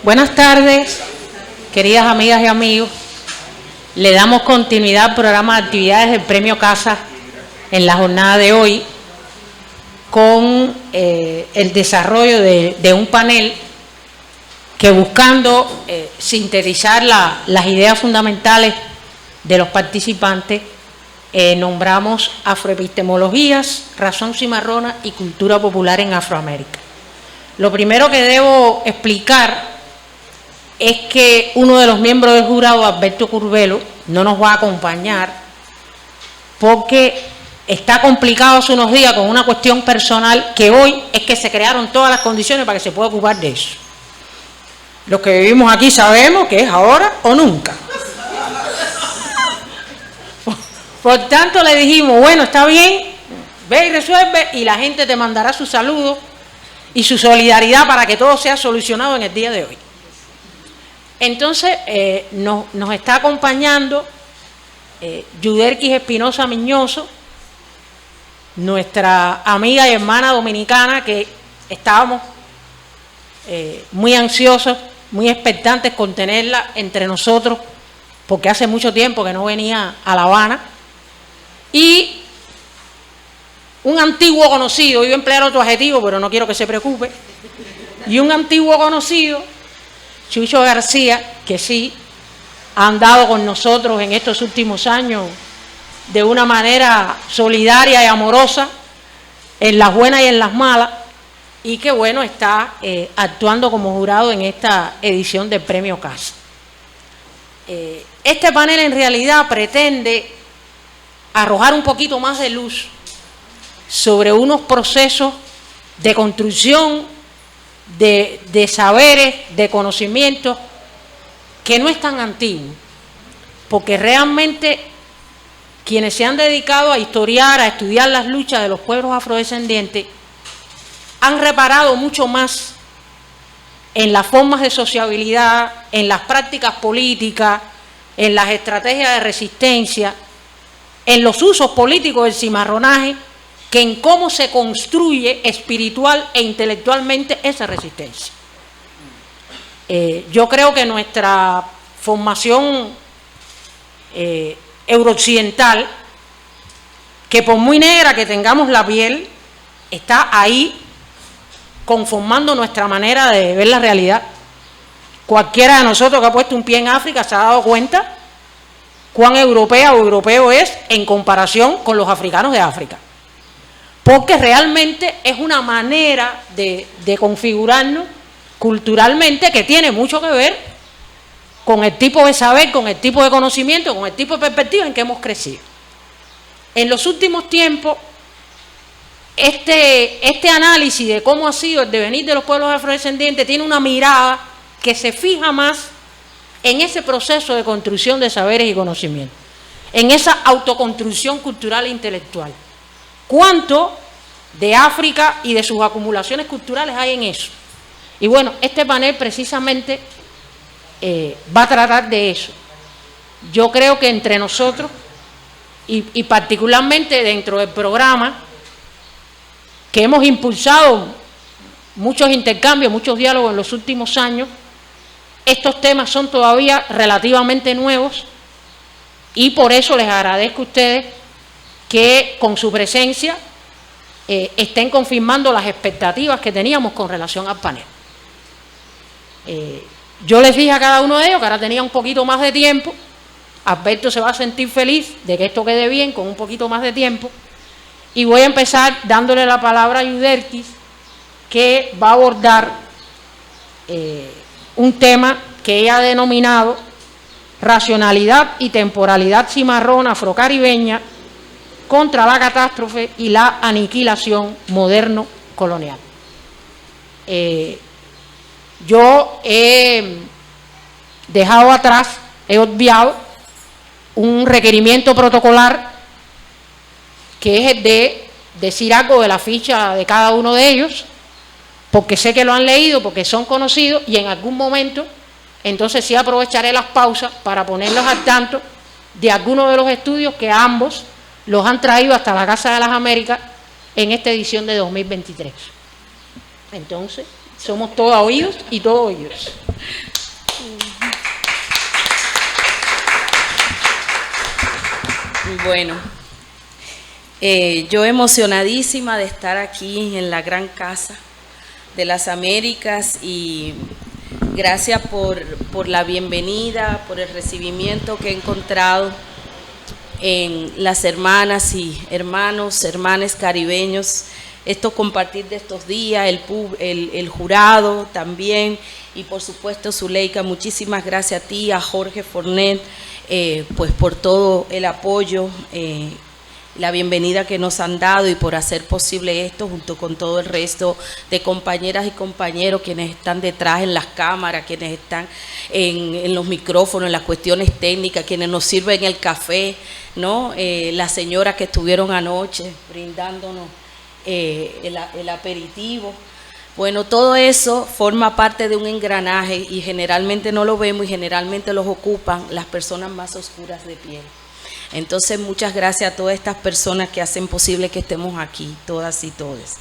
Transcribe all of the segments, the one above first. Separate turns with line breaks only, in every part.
Buenas tardes, queridas amigas y amigos. Le damos continuidad al programa de actividades del Premio Casas en la jornada de hoy con el desarrollo de un panel que, buscando sintetizar las ideas fundamentales de los participantes, nombramos Afroepistemologías, Razón Cimarrona y Cultura Popular en Afroamérica. Lo primero que debo explicar es que uno de los miembros del jurado, Alberto Curbelo, no nos va a acompañar porque está complicado hace unos días con una cuestión personal que hoy es que se crearon todas las condiciones para que se pueda ocupar de eso. Los que vivimos aquí sabemos que es ahora o nunca. Por tanto, le dijimos, bueno, está bien, ve y resuelve, y la gente te mandará su saludo y su solidaridad para que todo sea solucionado en el día de hoy. Entonces, nos está acompañando Yuderquis Espinosa Miñoso, nuestra amiga y hermana dominicana, que estábamos muy ansiosos, muy expectantes con tenerla entre nosotros, porque hace mucho tiempo que no venía a La Habana. Y un antiguo conocido, iba a emplear otro adjetivo, pero no quiero que se preocupe, y un antiguo conocido, Chucho García, que sí ha andado con nosotros en estos últimos años de una manera solidaria y amorosa, en las buenas y en las malas, y que bueno, está actuando como jurado en esta edición del Premio Casa. Este panel en realidad pretende arrojar un poquito más de luz sobre unos procesos de construcción de saberes, de conocimientos que no es tan antiguo, porque realmente quienes se han dedicado a historiar, a estudiar las luchas de los pueblos afrodescendientes, han reparado mucho más en las formas de sociabilidad, en las prácticas políticas, en las estrategias de resistencia, en los usos políticos del cimarronaje, que en cómo se construye espiritual e intelectualmente esa resistencia. Yo creo que nuestra formación eurooccidental, que por muy negra que tengamos la piel, está ahí conformando nuestra manera de ver la realidad. Cualquiera de nosotros que ha puesto un pie en África se ha dado cuenta cuán europea o europeo es en comparación con los africanos de África. Porque realmente es una manera de configurarnos culturalmente que tiene mucho que ver con el tipo de saber, con el tipo de conocimiento, con el tipo de perspectiva en que hemos crecido. En los últimos tiempos, este análisis de cómo ha sido el devenir de los pueblos afrodescendientes tiene una mirada que se fija más en ese proceso de construcción de saberes y conocimientos, en esa autoconstrucción cultural e intelectual. ¿Cuánto de África y de sus acumulaciones culturales hay en eso? Y bueno, este panel precisamente va a tratar de eso. Yo creo que entre nosotros, y particularmente dentro del programa, que hemos impulsado muchos intercambios, muchos diálogos en los últimos años, estos temas son todavía relativamente nuevos, y por eso les agradezco a ustedes que con su presencia estén confirmando las expectativas que teníamos con relación al panel. Yo les dije a cada uno de ellos que ahora tenía un poquito más de tiempo. Alberto se va a sentir feliz de que esto quede bien con un poquito más de tiempo, y voy a empezar dándole la palabra a Yuderquis, que va a abordar un tema que ella ha denominado racionalidad y temporalidad cimarrona afrocaribeña contra la catástrofe y la aniquilación moderno-colonial. Yo he dejado atrás, he obviado un requerimiento protocolar que es el de decir algo de la ficha de cada uno de ellos, porque sé que lo han leído, porque son conocidos, y en algún momento entonces sí aprovecharé las pausas para ponerlos al tanto de algunos de los estudios que ambos los han traído hasta la Casa de las Américas en esta edición de 2023. Entonces, somos todos oídos y todos oídos.
Bueno, yo emocionadísima de estar aquí en la gran casa de las Américas y gracias por la bienvenida, por el recibimiento que he encontrado en las hermanas y hermanos caribeños. Esto compartir de estos días, el jurado también y por supuesto Zuleika, muchísimas gracias a ti, a Jorge Fornet, pues por todo el apoyo, la bienvenida que nos han dado y por hacer posible esto junto con todo el resto de compañeras y compañeros quienes están detrás en las cámaras, quienes están en los micrófonos, en las cuestiones técnicas, quienes nos sirven el café, ¿no? Las señoras que estuvieron anoche brindándonos el aperitivo. Bueno, todo eso forma parte de un engranaje y generalmente no lo vemos y generalmente los ocupan las personas más oscuras de piel. Entonces, muchas gracias a todas estas personas que hacen posible que estemos aquí, todas y todos.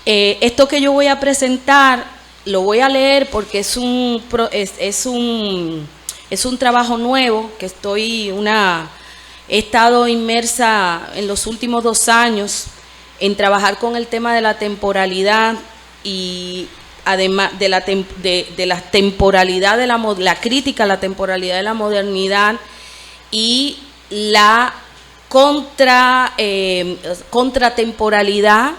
Esto que yo voy a presentar, lo voy a leer porque es un trabajo nuevo que he estado inmersa en los últimos 2 años en trabajar con el tema de la temporalidad y además de la temporalidad de la crítica a la temporalidad de la modernidad y la contratemporalidad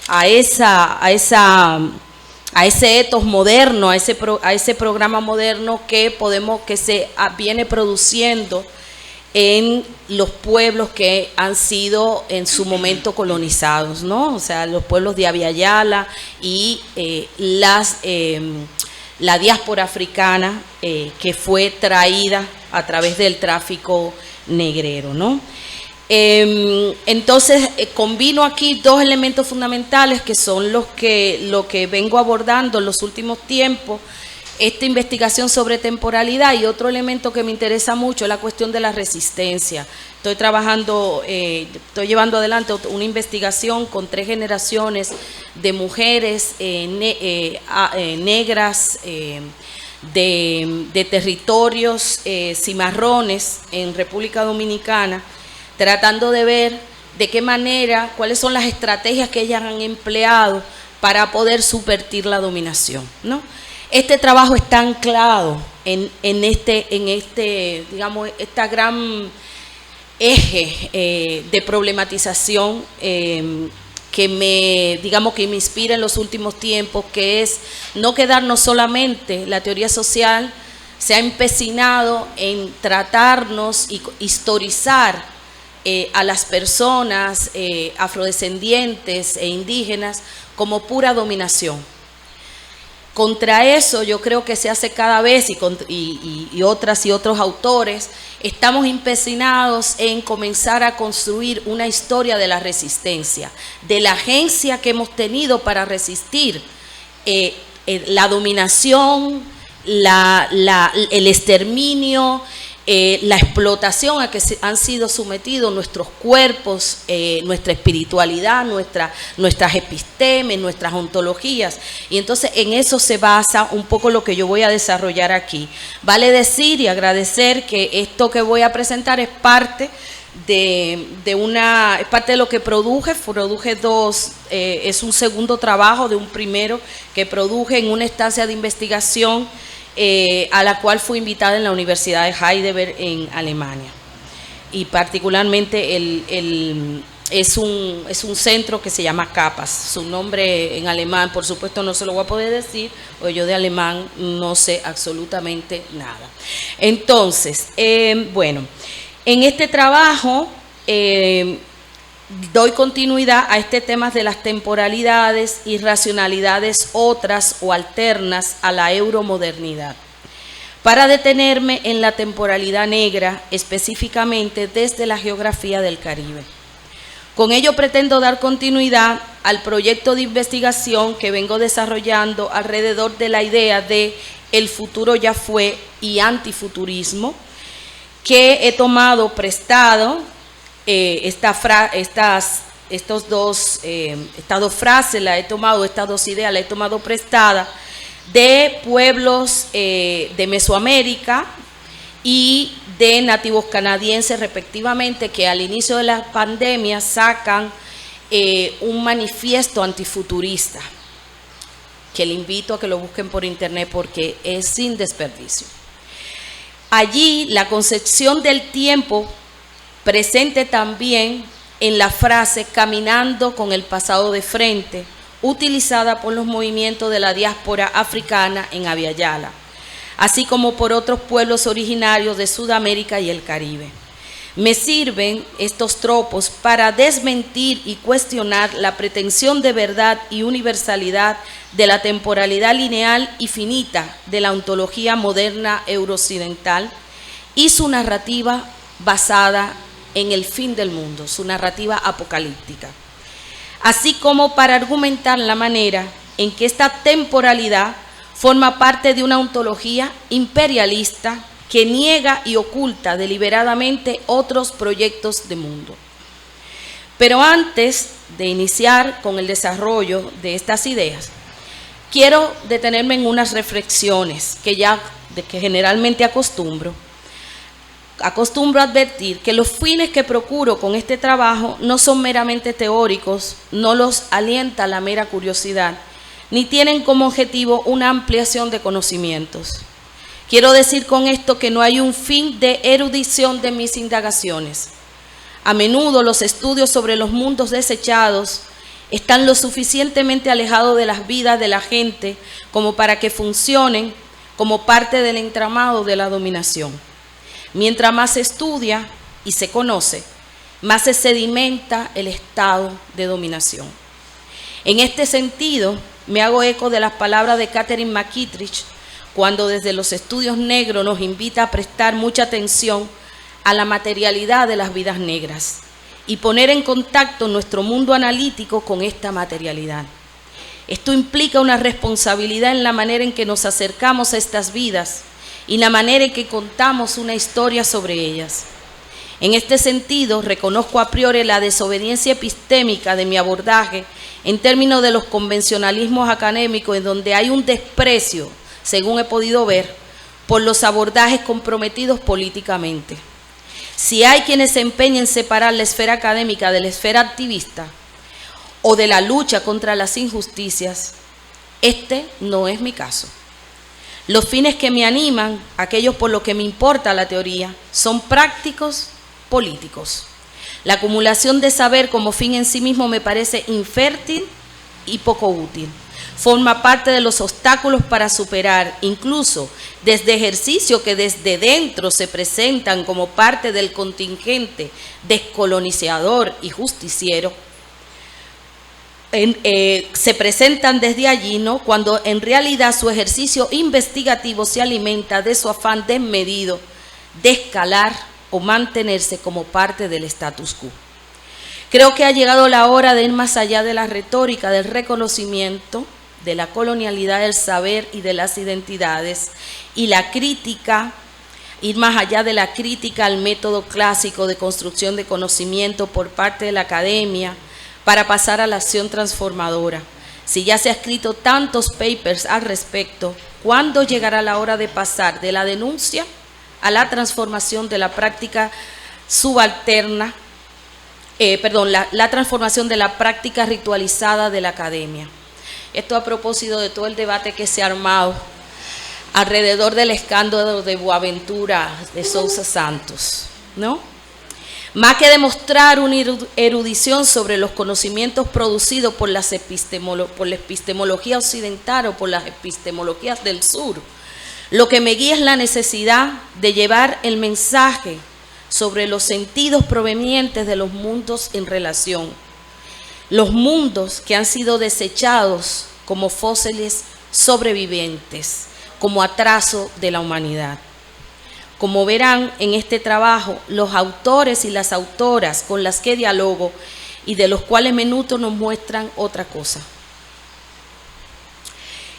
a ese etos moderno, a ese programa moderno que se viene produciendo en los pueblos que han sido en su momento colonizados, ¿no? O sea, los pueblos de Abya Yala y la diáspora africana que fue traída a través del tráfico negrero, ¿no? Entonces, combino aquí 2 elementos fundamentales que son lo que vengo abordando en los últimos tiempos, esta investigación sobre temporalidad, y otro elemento que me interesa mucho es la cuestión de la resistencia. Estoy llevando adelante una investigación con 3 generaciones de mujeres negras de territorios cimarrones en República Dominicana, tratando de ver de qué manera, cuáles son las estrategias que ellas han empleado para poder subvertir la dominación, ¿no? Este trabajo está anclado en digamos, esta gran eje de problematización que me inspira en los últimos tiempos, que es no quedarnos solamente, la teoría social se ha empecinado en tratarnos y historizar a las personas afrodescendientes e indígenas como pura dominación. Contra eso yo creo que se hace cada vez y otras y otros autores estamos empecinados en comenzar a construir una historia de la resistencia, de la agencia que hemos tenido para resistir la dominación, el exterminio, la explotación a que han sido sometidos nuestros cuerpos, nuestra espiritualidad, nuestras epistemes, nuestras ontologías. Y entonces en eso se basa un poco lo que yo voy a desarrollar aquí. Vale decir y agradecer que esto que voy a presentar es parte de lo que produje 2, es un segundo trabajo de un primero que produje en una estancia de investigación a la cual fui invitada en la Universidad de Heidelberg en Alemania. Y particularmente es un centro que se llama CAPAS. Su nombre en alemán, por supuesto, no se lo voy a poder decir, porque yo de alemán no sé absolutamente nada. Entonces, bueno, en este trabajo doy continuidad a este tema de las temporalidades y racionalidades otras o alternas a la euromodernidad, para detenerme en la temporalidad negra, específicamente desde la geografía del Caribe. Con ello pretendo dar continuidad al proyecto de investigación que vengo desarrollando alrededor de la idea de el futuro ya fue y antifuturismo, que he tomado prestado estas 2 frases, estas 2 ideas las he tomado prestadas de pueblos de Mesoamérica y de nativos canadienses respectivamente, que al inicio de la pandemia sacan un manifiesto antifuturista, que le invito a que lo busquen por internet porque es sin desperdicio. Allí la concepción del tiempo presente también en la frase caminando con el pasado de frente, utilizada por los movimientos de la diáspora africana en Abya Yala, así como por otros pueblos originarios de Sudamérica y el Caribe. Me sirven estos tropos para desmentir y cuestionar la pretensión de verdad y universalidad de la temporalidad lineal y finita de la ontología moderna eurooccidental y su narrativa basada en el fin del mundo, su narrativa apocalíptica, así como para argumentar la manera en que esta temporalidad forma parte de una ontología imperialista que niega y oculta deliberadamente otros proyectos de mundo. Pero antes de iniciar con el desarrollo de estas ideas, quiero detenerme en unas reflexiones que generalmente acostumbro a advertir que los fines que procuro con este trabajo no son meramente teóricos, no los alienta la mera curiosidad, ni tienen como objetivo una ampliación de conocimientos. Quiero decir con esto que no hay un fin de erudición de mis indagaciones. A menudo los estudios sobre los mundos desechados están lo suficientemente alejados de las vidas de la gente como para que funcionen como parte del entramado de la dominación. Mientras más se estudia y se conoce, más se sedimenta el estado de dominación. En este sentido, me hago eco de las palabras de Catherine McKittrick, cuando desde los estudios negros nos invita a prestar mucha atención a la materialidad de las vidas negras y poner en contacto nuestro mundo analítico con esta materialidad. Esto implica una responsabilidad en la manera en que nos acercamos a estas vidas y la manera en que contamos una historia sobre ellas. En este sentido, reconozco a priori la desobediencia epistémica de mi abordaje en términos de los convencionalismos académicos, en donde hay un desprecio, según he podido ver, por los abordajes comprometidos políticamente. Si hay quienes se empeñen en separar la esfera académica de la esfera activista o de la lucha contra las injusticias, este no es mi caso. Los fines que me animan, aquellos por los que me importa la teoría, son prácticos, políticos. La acumulación de saber como fin en sí mismo me parece infértil y poco útil. Forma parte de los obstáculos para superar, incluso desde ejercicios que desde dentro se presentan como parte del contingente descolonizador y justiciero, se presentan desde allí, ¿no?, cuando en realidad su ejercicio investigativo se alimenta de su afán desmedido de escalar o mantenerse como parte del status quo. Creo que ha llegado la hora de ir más allá de la retórica del reconocimiento de la colonialidad del saber y de las identidades y la crítica, ir más allá de la crítica al método clásico de construcción de conocimiento por parte de la academia, para pasar a la acción transformadora. Si ya se ha escrito tantos papers al respecto, ¿cuándo llegará la hora de pasar de la denuncia a la transformación de la práctica subalterna, la transformación de la práctica ritualizada de la academia? Esto a propósito de todo el debate que se ha armado alrededor del escándalo de Boaventura de Sousa Santos, ¿no? Más que demostrar una erudición sobre los conocimientos producidos por la epistemología occidental o por las epistemologías del sur, lo que me guía es la necesidad de llevar el mensaje sobre los sentidos provenientes de los mundos en relación, los mundos que han sido desechados como fósiles sobrevivientes, como atraso de la humanidad. Como verán en este trabajo, los autores y las autoras con las que dialogo y de los cuales me nutro nos muestran otra cosa.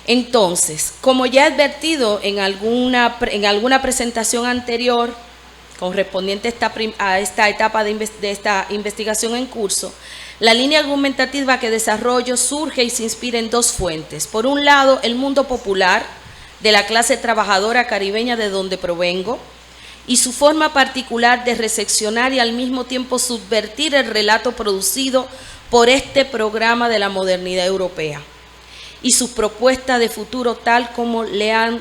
Entonces, como ya he advertido en alguna presentación anterior, correspondiente a esta etapa de esta investigación en curso, la línea argumentativa que desarrollo surge y se inspira en dos fuentes. Por un lado, el mundo popular, de la clase trabajadora caribeña de donde provengo, y su forma particular de reseccionar y al mismo tiempo subvertir el relato producido por este programa de la modernidad europea y sus propuestas de futuro tal como le han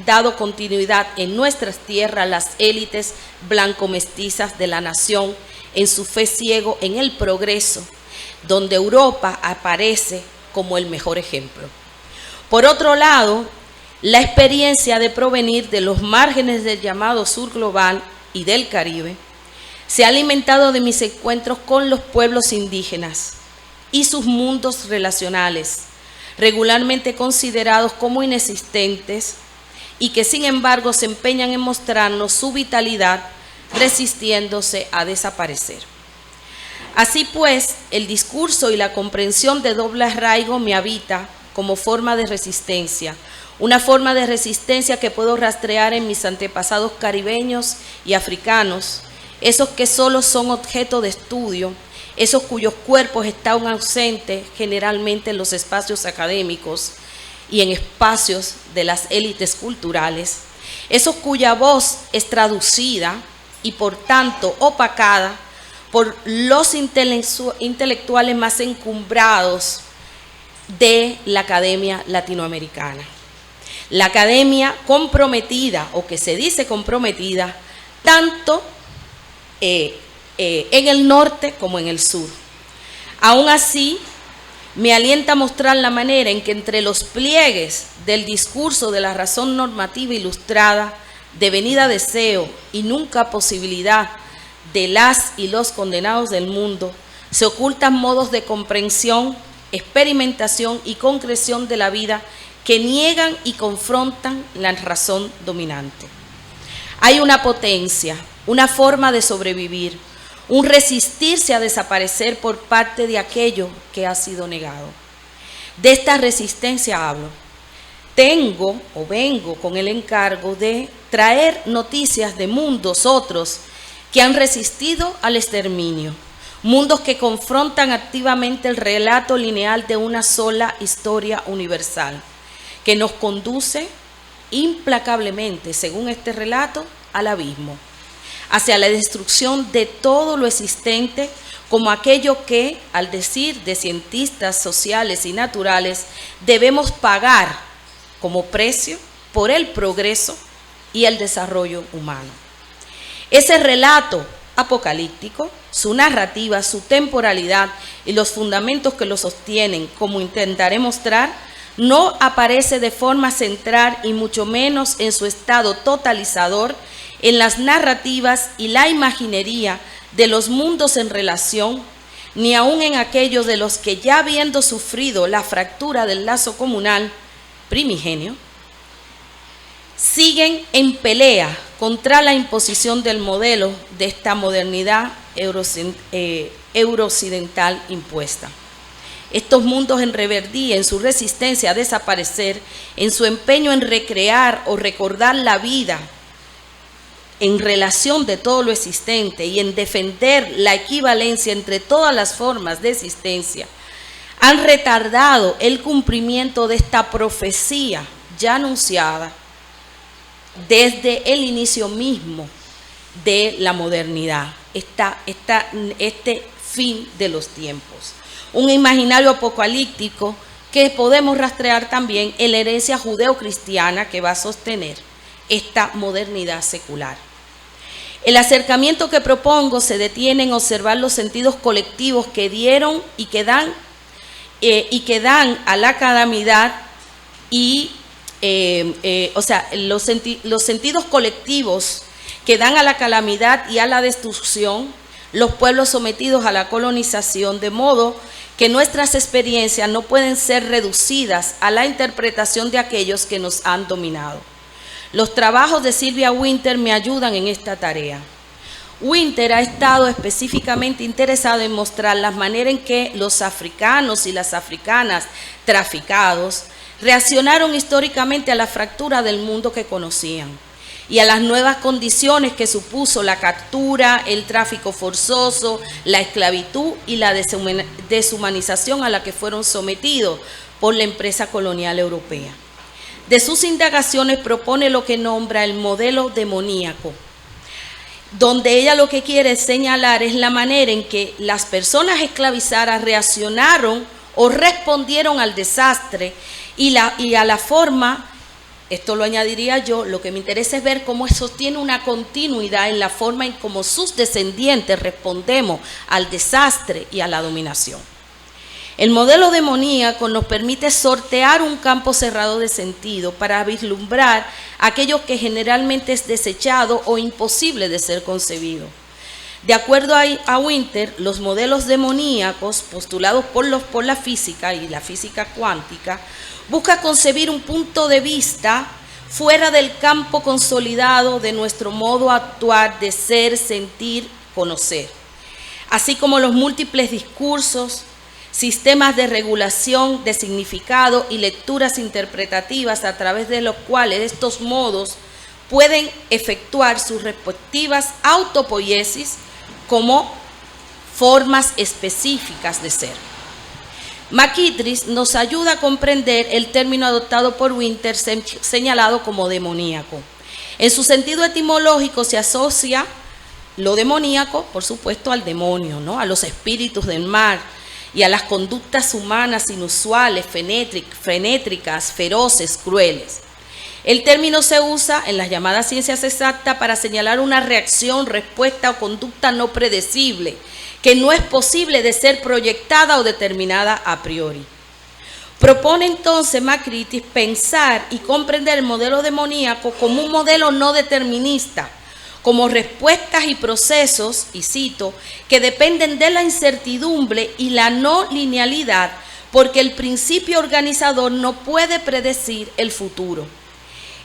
dado continuidad en nuestras tierras las élites blanco-mestizas de la nación en su fe ciego en el progreso, donde Europa aparece como el mejor ejemplo. Por otro lado, la experiencia de provenir de los márgenes del llamado sur global y del Caribe se ha alimentado de mis encuentros con los pueblos indígenas y sus mundos relacionales, regularmente considerados como inexistentes y que sin embargo se empeñan en mostrarnos su vitalidad, resistiéndose a desaparecer. Así pues, el discurso y la comprensión de doble arraigo me habita como forma de resistencia, una forma de resistencia que puedo rastrear en mis antepasados caribeños y africanos, esos que solo son objeto de estudio, esos cuyos cuerpos están ausentes generalmente en los espacios académicos y en espacios de las élites culturales, esos cuya voz es traducida y por tanto opacada por los intelectuales más encumbrados de la academia latinoamericana. La academia comprometida, o que se dice comprometida, tanto en el norte como en el sur. Aún así, me alienta a mostrar la manera en que entre los pliegues del discurso de la razón normativa ilustrada, devenida deseo y nunca posibilidad de las y los condenados del mundo, se ocultan modos de comprensión, experimentación y concreción de la vida que niegan y confrontan la razón dominante. Hay una potencia, una forma de sobrevivir, un resistirse a desaparecer por parte de aquello que ha sido negado. De esta resistencia hablo. Vengo con el encargo de traer noticias de mundos otros que han resistido al exterminio, mundos que confrontan activamente el relato lineal de una sola historia universal, que nos conduce implacablemente, según este relato, al abismo, hacia la destrucción de todo lo existente, como aquello que, al decir de cientistas sociales y naturales, debemos pagar como precio por el progreso y el desarrollo humano. Ese relato apocalíptico, su narrativa, su temporalidad y los fundamentos que lo sostienen, como intentaré mostrar, no aparece de forma central y mucho menos en su estado totalizador en las narrativas y la imaginería de los mundos en relación, ni aun en aquellos de los que ya habiendo sufrido la fractura del lazo comunal primigenio, siguen en pelea contra la imposición del modelo de esta modernidad eurooccidental impuesta. Estos mundos en rebeldía, en su resistencia a desaparecer, en su empeño en recrear o recordar la vida en relación de todo lo existente y en defender la equivalencia entre todas las formas de existencia, han retardado el cumplimiento de esta profecía ya anunciada desde el inicio mismo de la modernidad, este fin de los tiempos. Un imaginario apocalíptico que podemos rastrear también en la herencia judeo-cristiana que va a sostener esta modernidad secular. El acercamiento que propongo se detiene en observar los sentidos colectivos que dieron y que dan a la calamidad los sentidos colectivos que dan a la calamidad y a la destrucción los pueblos sometidos a la colonización, de modo que nuestras experiencias no pueden ser reducidas a la interpretación de aquellos que nos han dominado. Los trabajos de Sylvia Wynter me ayudan en esta tarea. Wynter ha estado específicamente interesado en mostrar la manera en que los africanos y las africanas traficados reaccionaron históricamente a la fractura del mundo que conocían y a las nuevas condiciones que supuso la captura, el tráfico forzoso, la esclavitud y la deshumanización a la que fueron sometidos por la empresa colonial europea. De sus indagaciones propone lo que nombra el modelo demoníaco, donde ella lo que quiere señalar es la manera en que las personas esclavizadas reaccionaron o respondieron al desastre y a la forma, esto lo añadiría yo, lo que me interesa es ver cómo eso tiene una continuidad en la forma en cómo sus descendientes respondemos al desastre y a la dominación. El modelo demoníaco nos permite sortear un campo cerrado de sentido para vislumbrar aquello que generalmente es desechado o imposible de ser concebido. De acuerdo a Winter, los modelos demoníacos postulados por la física y la física cuántica busca concebir un punto de vista fuera del campo consolidado de nuestro modo de actuar, de ser, sentir, conocer, así como los múltiples discursos, sistemas de regulación de significado y lecturas interpretativas a través de los cuales estos modos pueden efectuar sus respectivas autopoiesis como formas específicas de ser. McKittrick nos ayuda a comprender el término adoptado por Winter señalado como demoníaco. En su sentido etimológico se asocia lo demoníaco, por supuesto, al demonio, ¿no? A los espíritus del mal y a las conductas humanas inusuales, frenétricas, feroces, crueles. El término se usa en las llamadas ciencias exactas para señalar una reacción, respuesta o conducta no predecible, que no es posible de ser proyectada o determinada a priori. Propone entonces McCritich pensar y comprender el modelo demoníaco como un modelo no determinista, como respuestas y procesos, y cito, que dependen de la incertidumbre y la no linealidad, porque el principio organizador no puede predecir el futuro.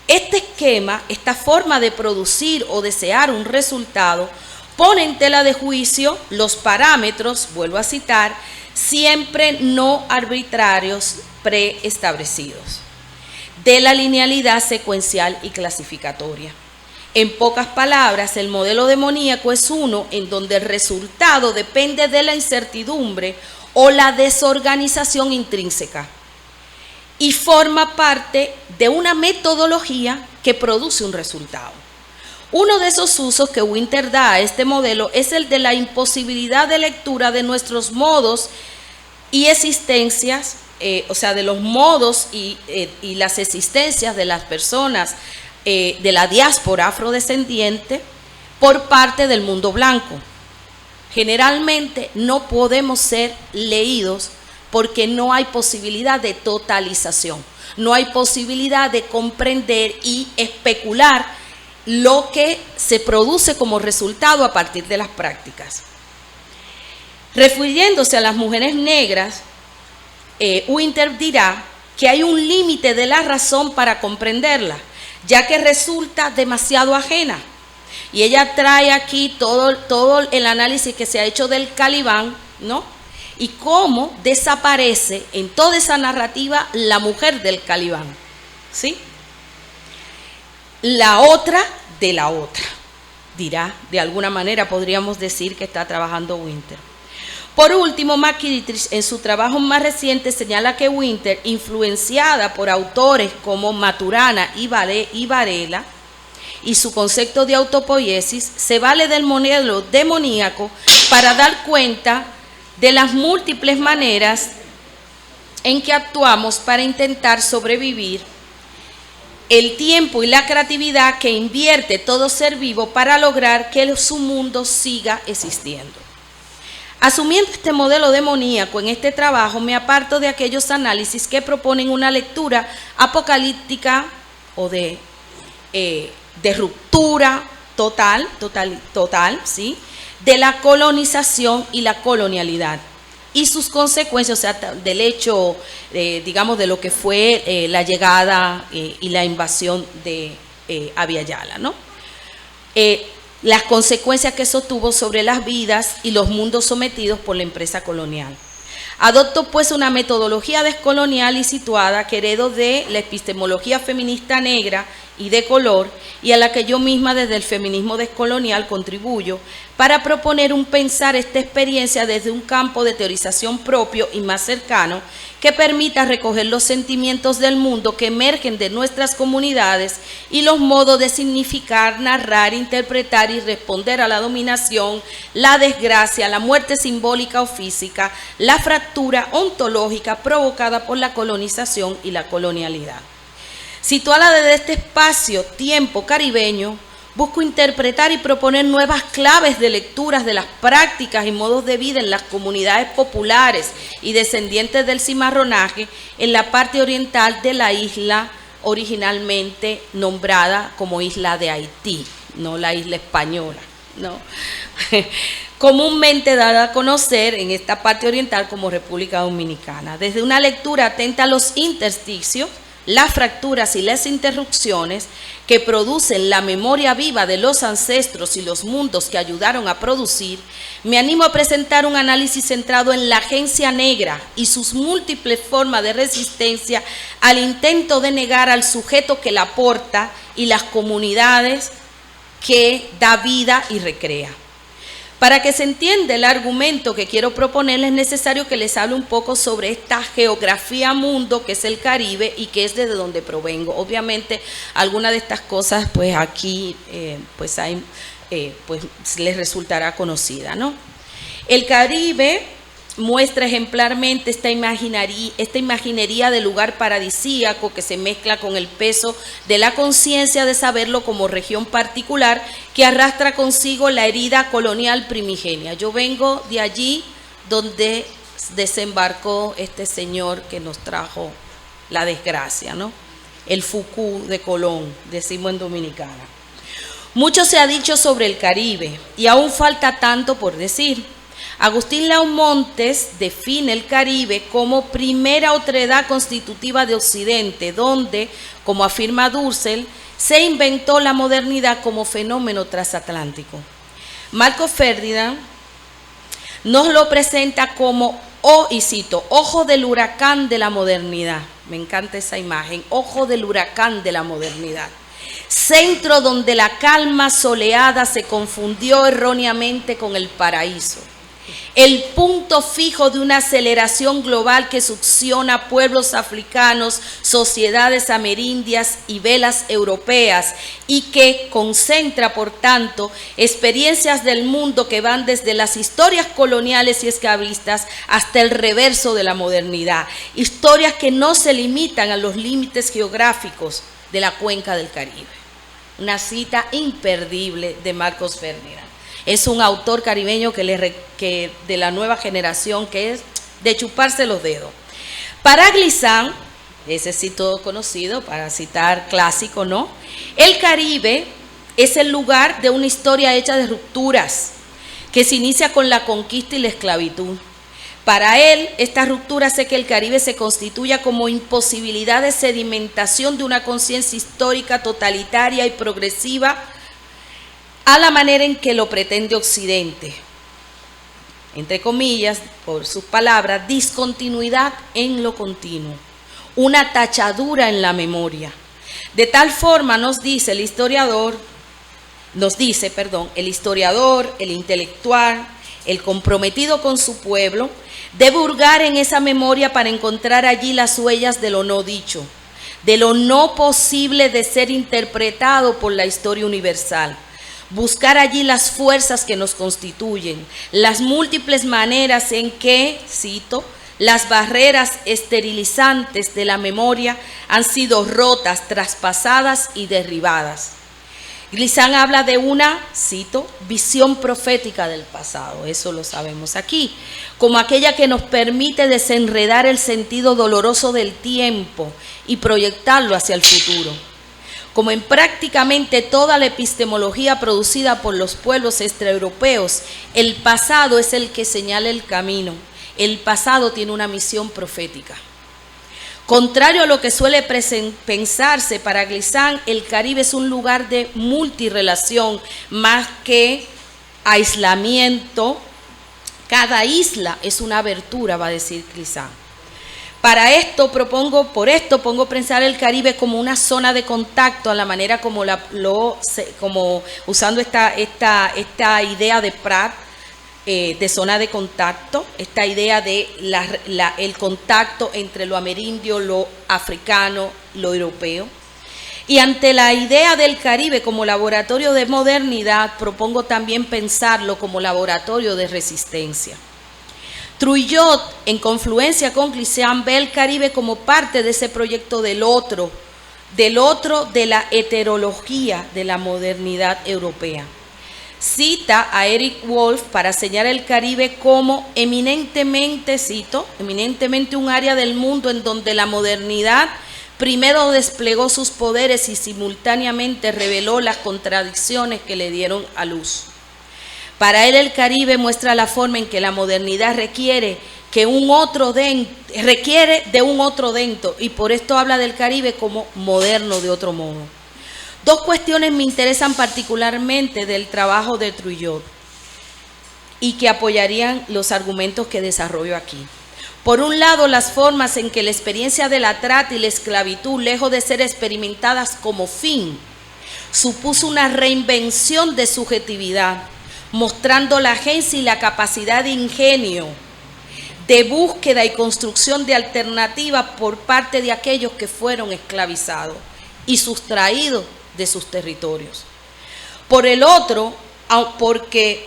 Este esquema, esta forma de producir o desear un resultado, pone en tela de juicio los parámetros, vuelvo a citar, siempre no arbitrarios preestablecidos, de la linealidad secuencial y clasificatoria. En pocas palabras, el modelo demoníaco es uno en donde el resultado depende de la incertidumbre o la desorganización intrínseca y forma parte de una metodología que produce un resultado. Uno de esos usos que Winter da a este modelo es el de la imposibilidad de lectura de nuestros modos y existencias, o sea, de los modos y las existencias de las personas de la diáspora afrodescendiente por parte del mundo blanco. Generalmente no podemos ser leídos porque no hay posibilidad de totalización, no hay posibilidad de comprender y especular lo que se produce como resultado a partir de las prácticas. Refiriéndose a las mujeres negras, Winter dirá que hay un límite de la razón para comprenderla, ya que resulta demasiado ajena. Y ella trae aquí todo el análisis que se ha hecho del Calibán, ¿no? Y cómo desaparece en toda esa narrativa la mujer del Calibán, ¿sí? La otra de la otra, dirá, de alguna manera podríamos decir que está trabajando Winter. Por último, McKittrick en su trabajo más reciente señala que Winter, influenciada por autores como Maturana y Varela, y su concepto de autopoiesis, se vale del modelo demoníaco para dar cuenta de las múltiples maneras en que actuamos para intentar sobrevivir, el tiempo y la creatividad que invierte todo ser vivo para lograr que su mundo siga existiendo. Asumiendo este modelo demoníaco en este trabajo, me aparto de aquellos análisis que proponen una lectura apocalíptica o de ruptura total, ¿sí?, de la colonización y la colonialidad y sus consecuencias, o sea, del hecho, digamos, de lo que fue la llegada y la invasión de Abya Yala, ¿no? Las consecuencias que eso tuvo sobre las vidas y los mundos sometidos por la empresa colonial. Adopto pues una metodología descolonial y situada que heredo de la epistemología feminista negra y de color, y a la que yo misma desde el feminismo descolonial contribuyo para proponer un pensar esta experiencia desde un campo de teorización propio y más cercano que permita recoger los sentimientos del mundo que emergen de nuestras comunidades y los modos de significar, narrar, interpretar y responder a la dominación, la desgracia, la muerte simbólica o física, la fractura ontológica provocada por la colonización y la colonialidad. Situada desde este espacio-tiempo caribeño, busco interpretar y proponer nuevas claves de lecturas de las prácticas y modos de vida en las comunidades populares y descendientes del cimarronaje en la parte oriental de la isla originalmente nombrada como isla de Haití, no la isla española, ¿no? Comúnmente dada a conocer en esta parte oriental como República Dominicana. Desde una lectura atenta a los intersticios, las fracturas y las interrupciones que producen la memoria viva de los ancestros y los mundos que ayudaron a producir, me animo a presentar un análisis centrado en la agencia negra y sus múltiples formas de resistencia al intento de negar al sujeto que la porta y las comunidades que da vida y recrea. Para que se entienda el argumento que quiero proponerles, es necesario que les hable un poco sobre esta geografía mundo que es el Caribe y que es desde donde provengo. Obviamente, algunas de estas cosas, pues aquí, pues les resultará conocida, ¿no? El Caribe muestra ejemplarmente esta imaginería de lugar paradisíaco que se mezcla con el peso de la conciencia de saberlo como región particular que arrastra consigo la herida colonial primigenia. Yo vengo de allí donde desembarcó este señor que nos trajo la desgracia, ¿no? El Fucú de Colón, decimos en Dominicana. Mucho se ha dicho sobre el Caribe y aún falta tanto por decir. Agustín León Montes define el Caribe como primera otredad constitutiva de Occidente, donde, como afirma Dussel, se inventó la modernidad como fenómeno transatlántico. Marcos Ferdinand nos lo presenta como, y cito, ojo del huracán de la modernidad. Me encanta esa imagen, ojo del huracán de la modernidad. Centro donde la calma soleada se confundió erróneamente con el paraíso. El punto fijo de una aceleración global que succiona pueblos africanos, sociedades amerindias y velas europeas y que concentra, por tanto, experiencias del mundo que van desde las historias coloniales y esclavistas hasta el reverso de la modernidad. Historias que no se limitan a los límites geográficos de la cuenca del Caribe. Una cita imperdible de Marcos Ferdinand. Es un autor caribeño que de la nueva generación que es de chuparse los dedos. Para Glissant, ese sí todo conocido, para citar clásico, ¿no? El Caribe es el lugar de una historia hecha de rupturas que se inicia con la conquista y la esclavitud. Para él, esta ruptura hace que el Caribe se constituya como imposibilidad de sedimentación de una conciencia histórica totalitaria y progresiva a la manera en que lo pretende Occidente. Entre comillas, por sus palabras, discontinuidad en lo continuo, una tachadura en la memoria. De tal forma nos dice el historiador, el intelectual, el comprometido con su pueblo, debe hurgar en esa memoria para encontrar allí las huellas de lo no dicho, de lo no posible de ser interpretado por la historia universal. Buscar allí las fuerzas que nos constituyen, las múltiples maneras en que, cito, las barreras esterilizantes de la memoria han sido rotas, traspasadas y derribadas. Glissant habla de una, cito, visión profética del pasado, eso lo sabemos aquí, como aquella que nos permite desenredar el sentido doloroso del tiempo y proyectarlo hacia el futuro. Como en prácticamente toda la epistemología producida por los pueblos extraeuropeos, el pasado es el que señala el camino. El pasado tiene una misión profética. Contrario a lo que suele pensarse para Glissant, el Caribe es un lugar de multirrelación más que aislamiento. Cada isla es una abertura, va a decir Glissant. Por esto pongo pensar el Caribe como una zona de contacto a la manera como usando esta idea de Pratt, de zona de contacto, esta idea de el contacto entre lo amerindio, lo africano, lo europeo. Y ante la idea del Caribe como laboratorio de modernidad, propongo también pensarlo como laboratorio de resistencia. Trujillo, en confluencia con Glissant, ve el Caribe como parte de ese proyecto del otro de la heterología de la modernidad europea. Cita a Eric Wolf para señalar el Caribe como eminentemente, cito, eminentemente un área del mundo en donde la modernidad primero desplegó sus poderes y simultáneamente reveló las contradicciones que le dieron a luz. Para él el Caribe muestra la forma en que la modernidad requiere de un otro dentro, y por esto habla del Caribe como moderno de otro modo. Dos cuestiones me interesan particularmente del trabajo de Trujillo y que apoyarían los argumentos que desarrollo aquí. Por un lado, las formas en que la experiencia de la trata y la esclavitud, lejos de ser experimentadas como fin, supuso una reinvención de subjetividad, mostrando la agencia y la capacidad de ingenio, de búsqueda y construcción de alternativas por parte de aquellos que fueron esclavizados y sustraídos de sus territorios. Por el otro, porque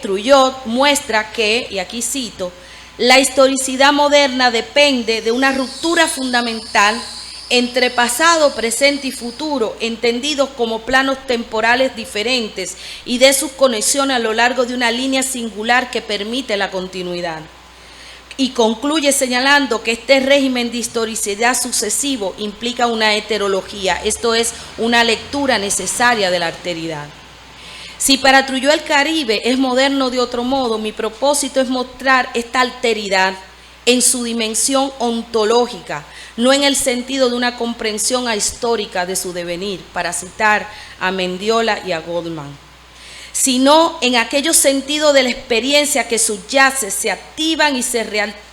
Trujillo muestra que, y aquí cito, la historicidad moderna depende de una ruptura fundamental entre pasado, presente y futuro, entendidos como planos temporales diferentes, y de sus conexiones a lo largo de una línea singular que permite la continuidad. Y concluye señalando que este régimen de historicidad sucesivo implica una heterología, esto es, una lectura necesaria de la alteridad. Si para Trujillo el Caribe es moderno de otro modo, mi propósito es mostrar esta alteridad en su dimensión ontológica, no en el sentido de una comprensión ahistórica de su devenir, para citar a Mendiola y a Goldman, sino en aquellos sentidos de la experiencia que subyace, se activan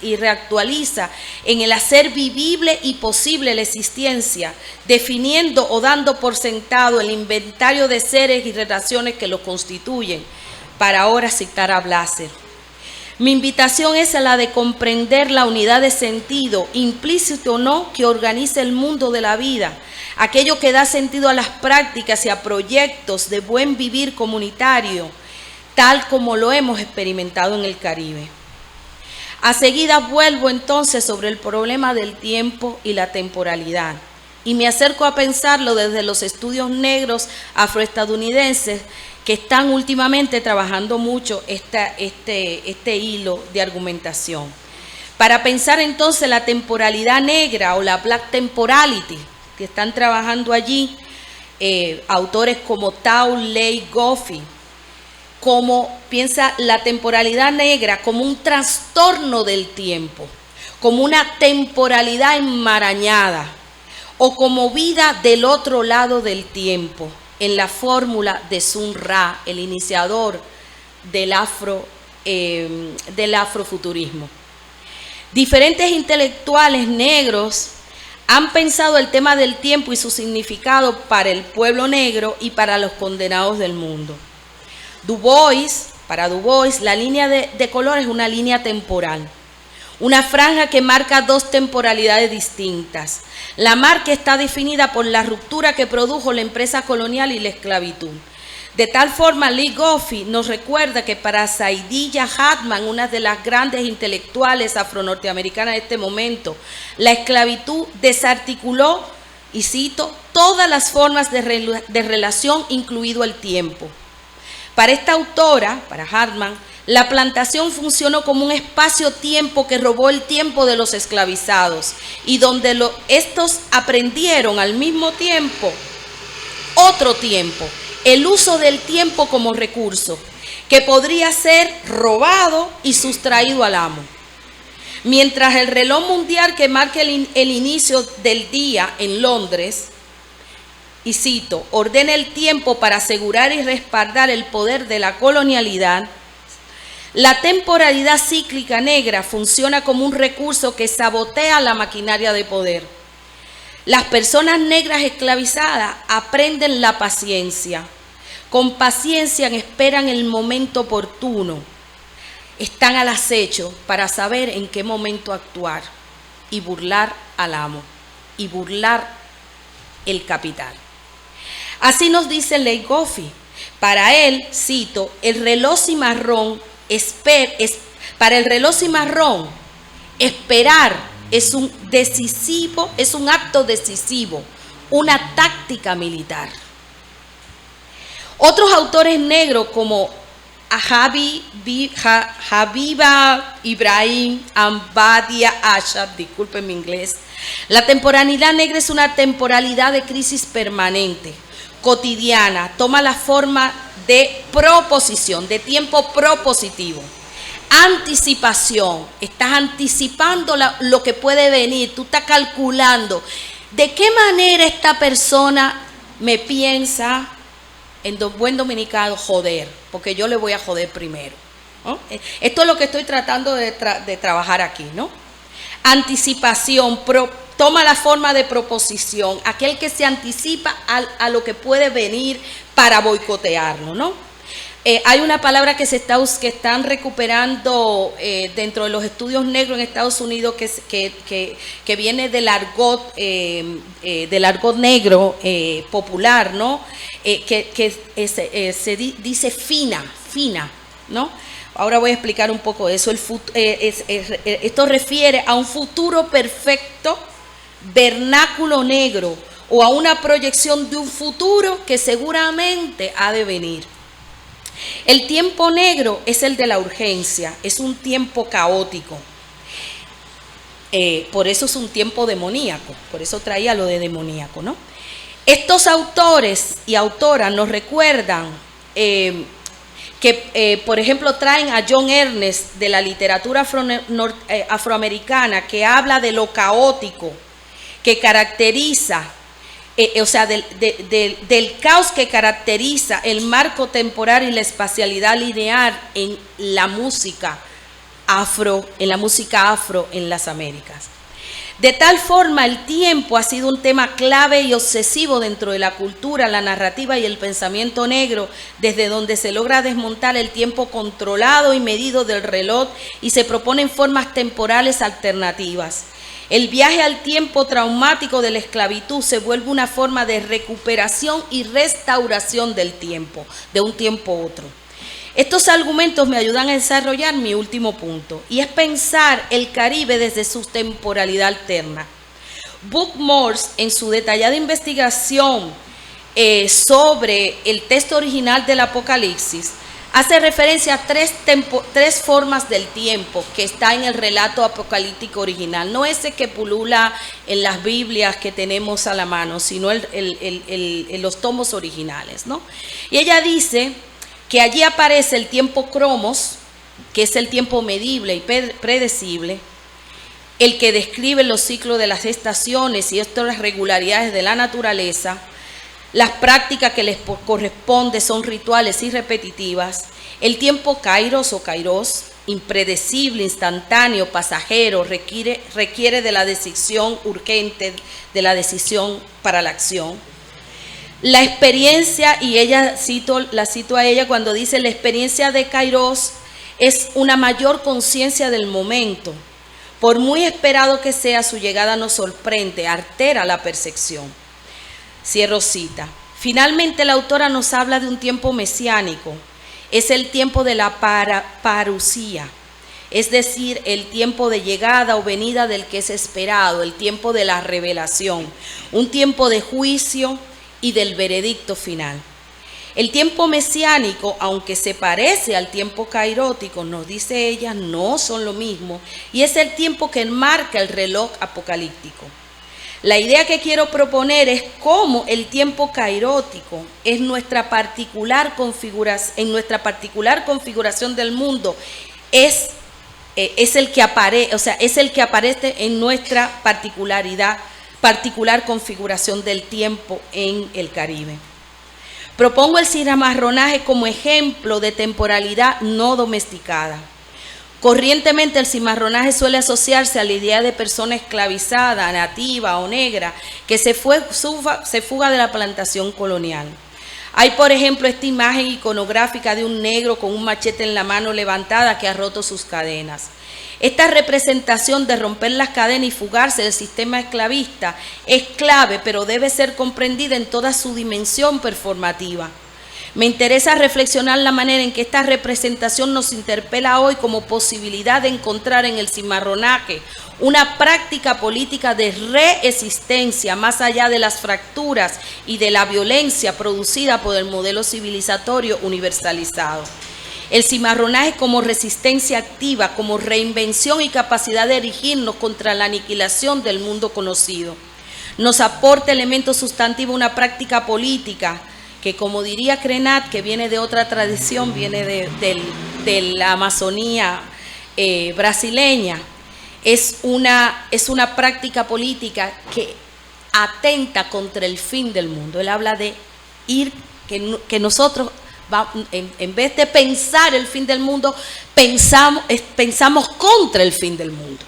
y reactualiza en el hacer vivible y posible la existencia, definiendo o dando por sentado el inventario de seres y relaciones que lo constituyen, para ahora citar a Blaser. Mi invitación es a la de comprender la unidad de sentido, implícito o no, que organiza el mundo de la vida, aquello que da sentido a las prácticas y a proyectos de buen vivir comunitario, tal como lo hemos experimentado en el Caribe. A seguida vuelvo entonces sobre el problema del tiempo y la temporalidad, y me acerco a pensarlo desde los estudios negros afroestadounidenses que están últimamente trabajando mucho este hilo de argumentación. Para pensar entonces la temporalidad negra o la black temporality, que están trabajando allí autores como Tao, Lei, Goffey, como piensa la temporalidad negra como un trastorno del tiempo, como una temporalidad enmarañada o como vida del otro lado del tiempo, en la fórmula de Sun Ra, el iniciador del afrofuturismo. Diferentes intelectuales negros han pensado el tema del tiempo y su significado para el pueblo negro y para los condenados del mundo. Para Du Bois, la línea de color es una línea temporal, una franja que marca dos temporalidades distintas. La marca está definida por la ruptura que produjo la empresa colonial y la esclavitud. De tal forma, Lee Goffey nos recuerda que para Saidiya Hartman, una de las grandes intelectuales afro-norteamericanas de este momento, la esclavitud desarticuló, y cito, todas las formas de relación, incluido el tiempo. Para esta autora, para Hartman, la plantación funcionó como un espacio-tiempo que robó el tiempo de los esclavizados y donde estos aprendieron al mismo tiempo otro tiempo, el uso del tiempo como recurso que podría ser robado y sustraído al amo. Mientras el reloj mundial que marca el inicio del día en Londres, y cito, ordena el tiempo para asegurar y respaldar el poder de la colonialidad, la temporalidad cíclica negra funciona como un recurso que sabotea la maquinaria de poder. Las personas negras esclavizadas aprenden la paciencia, con paciencia esperan el momento oportuno. Están al acecho para saber en qué momento actuar y burlar al amo y burlar el capital. Así nos dice Leigh Goffey. Para él, cito, el reloj cimarrón para el reloj cimarrón, esperar es un acto decisivo, una táctica militar. Otros autores negros como Habiba Ibrahim, Ambadia Ashab, disculpen mi inglés, la temporalidad negra es una temporalidad de crisis permanente, cotidiana, toma la forma de proposición, de tiempo propositivo. Anticipación, estás anticipando lo que puede venir, tú estás calculando de qué manera esta persona me piensa, en buen dominicano, joder, porque yo le voy a joder primero, ¿no? Esto es lo que estoy tratando de trabajar aquí, ¿no? Anticipación, toma la forma de proposición, aquel que se anticipa a lo que puede venir para boicotearlo, ¿no? Hay una palabra que están recuperando dentro de los estudios negros en Estados Unidos que viene del argot negro popular, ¿no? Se dice fina, ¿no? Ahora voy a explicar un poco eso. Esto refiere a un futuro perfecto, vernáculo negro, o a una proyección de un futuro que seguramente ha de venir. El tiempo negro es el de la urgencia, es un tiempo caótico. Por eso es un tiempo demoníaco, por eso traía lo de demoníaco, ¿no? Estos autores y autoras nos recuerdan que, por ejemplo, traen a John Ernest de la literatura afroamericana, que habla de lo caótico que caracteriza, del caos que caracteriza el marco temporal y la espacialidad lineal en la música afro en las Américas. De tal forma, el tiempo ha sido un tema clave y obsesivo dentro de la cultura, la narrativa y el pensamiento negro, desde donde se logra desmontar el tiempo controlado y medido del reloj y se proponen formas temporales alternativas. El viaje al tiempo traumático de la esclavitud se vuelve una forma de recuperación y restauración del tiempo, de un tiempo a otro. Estos argumentos me ayudan a desarrollar mi último punto, y es pensar el Caribe desde su temporalidad alterna. Buck Morse, en su detallada investigación sobre el texto original del Apocalipsis, hace referencia a tres formas del tiempo que está en el relato apocalíptico original. No ese que pulula en las Biblias que tenemos a la mano, sino los tomos originales, ¿no? Y ella dice que allí aparece el tiempo cromos, que es el tiempo medible y predecible, el que describe los ciclos de las estaciones y las regularidades de la naturaleza. Las prácticas que les corresponde son rituales y repetitivas. El tiempo kairos o kairos, impredecible, instantáneo, pasajero, requiere de la decisión urgente, de la decisión para la acción. La experiencia, y la cito a ella cuando dice: la experiencia de kairos es una mayor conciencia del momento. Por muy esperado que sea, su llegada nos sorprende, altera la percepción. Cierro cita. Finalmente, la autora nos habla de un tiempo mesiánico. Es el tiempo de la parusía, es decir, el tiempo de llegada o venida del que es esperado, el tiempo de la revelación, un tiempo de juicio y del veredicto final. El tiempo mesiánico, aunque se parece al tiempo kairótico, nos dice ella, no son lo mismo, y es el tiempo que enmarca el reloj apocalíptico. La idea que quiero proponer es cómo el tiempo kairótico es nuestra particular configuración del mundo, es el que aparece en nuestra particular configuración del tiempo en el Caribe. Propongo el cimarronaje como ejemplo de temporalidad no domesticada. Corrientemente el cimarronaje suele asociarse a la idea de persona esclavizada, nativa o negra, que se fuga de la plantación colonial. Hay, por ejemplo, esta imagen iconográfica de un negro con un machete en la mano levantada que ha roto sus cadenas. Esta representación de romper las cadenas y fugarse del sistema esclavista es clave, pero debe ser comprendida en toda su dimensión performativa. Me interesa reflexionar la manera en que esta representación nos interpela hoy como posibilidad de encontrar en el cimarronaje una práctica política de reexistencia más allá de las fracturas y de la violencia producida por el modelo civilizatorio universalizado. El cimarronaje como resistencia activa, como reinvención y capacidad de erigirnos contra la aniquilación del mundo conocido. Nos aporta elementos sustantivos una práctica política que, como diría Crenat, que viene de otra tradición, viene de la Amazonía brasileña, es una práctica política que atenta contra el fin del mundo. Él habla de que nosotros, en vez de pensar el fin del mundo, pensamos contra el fin del mundo.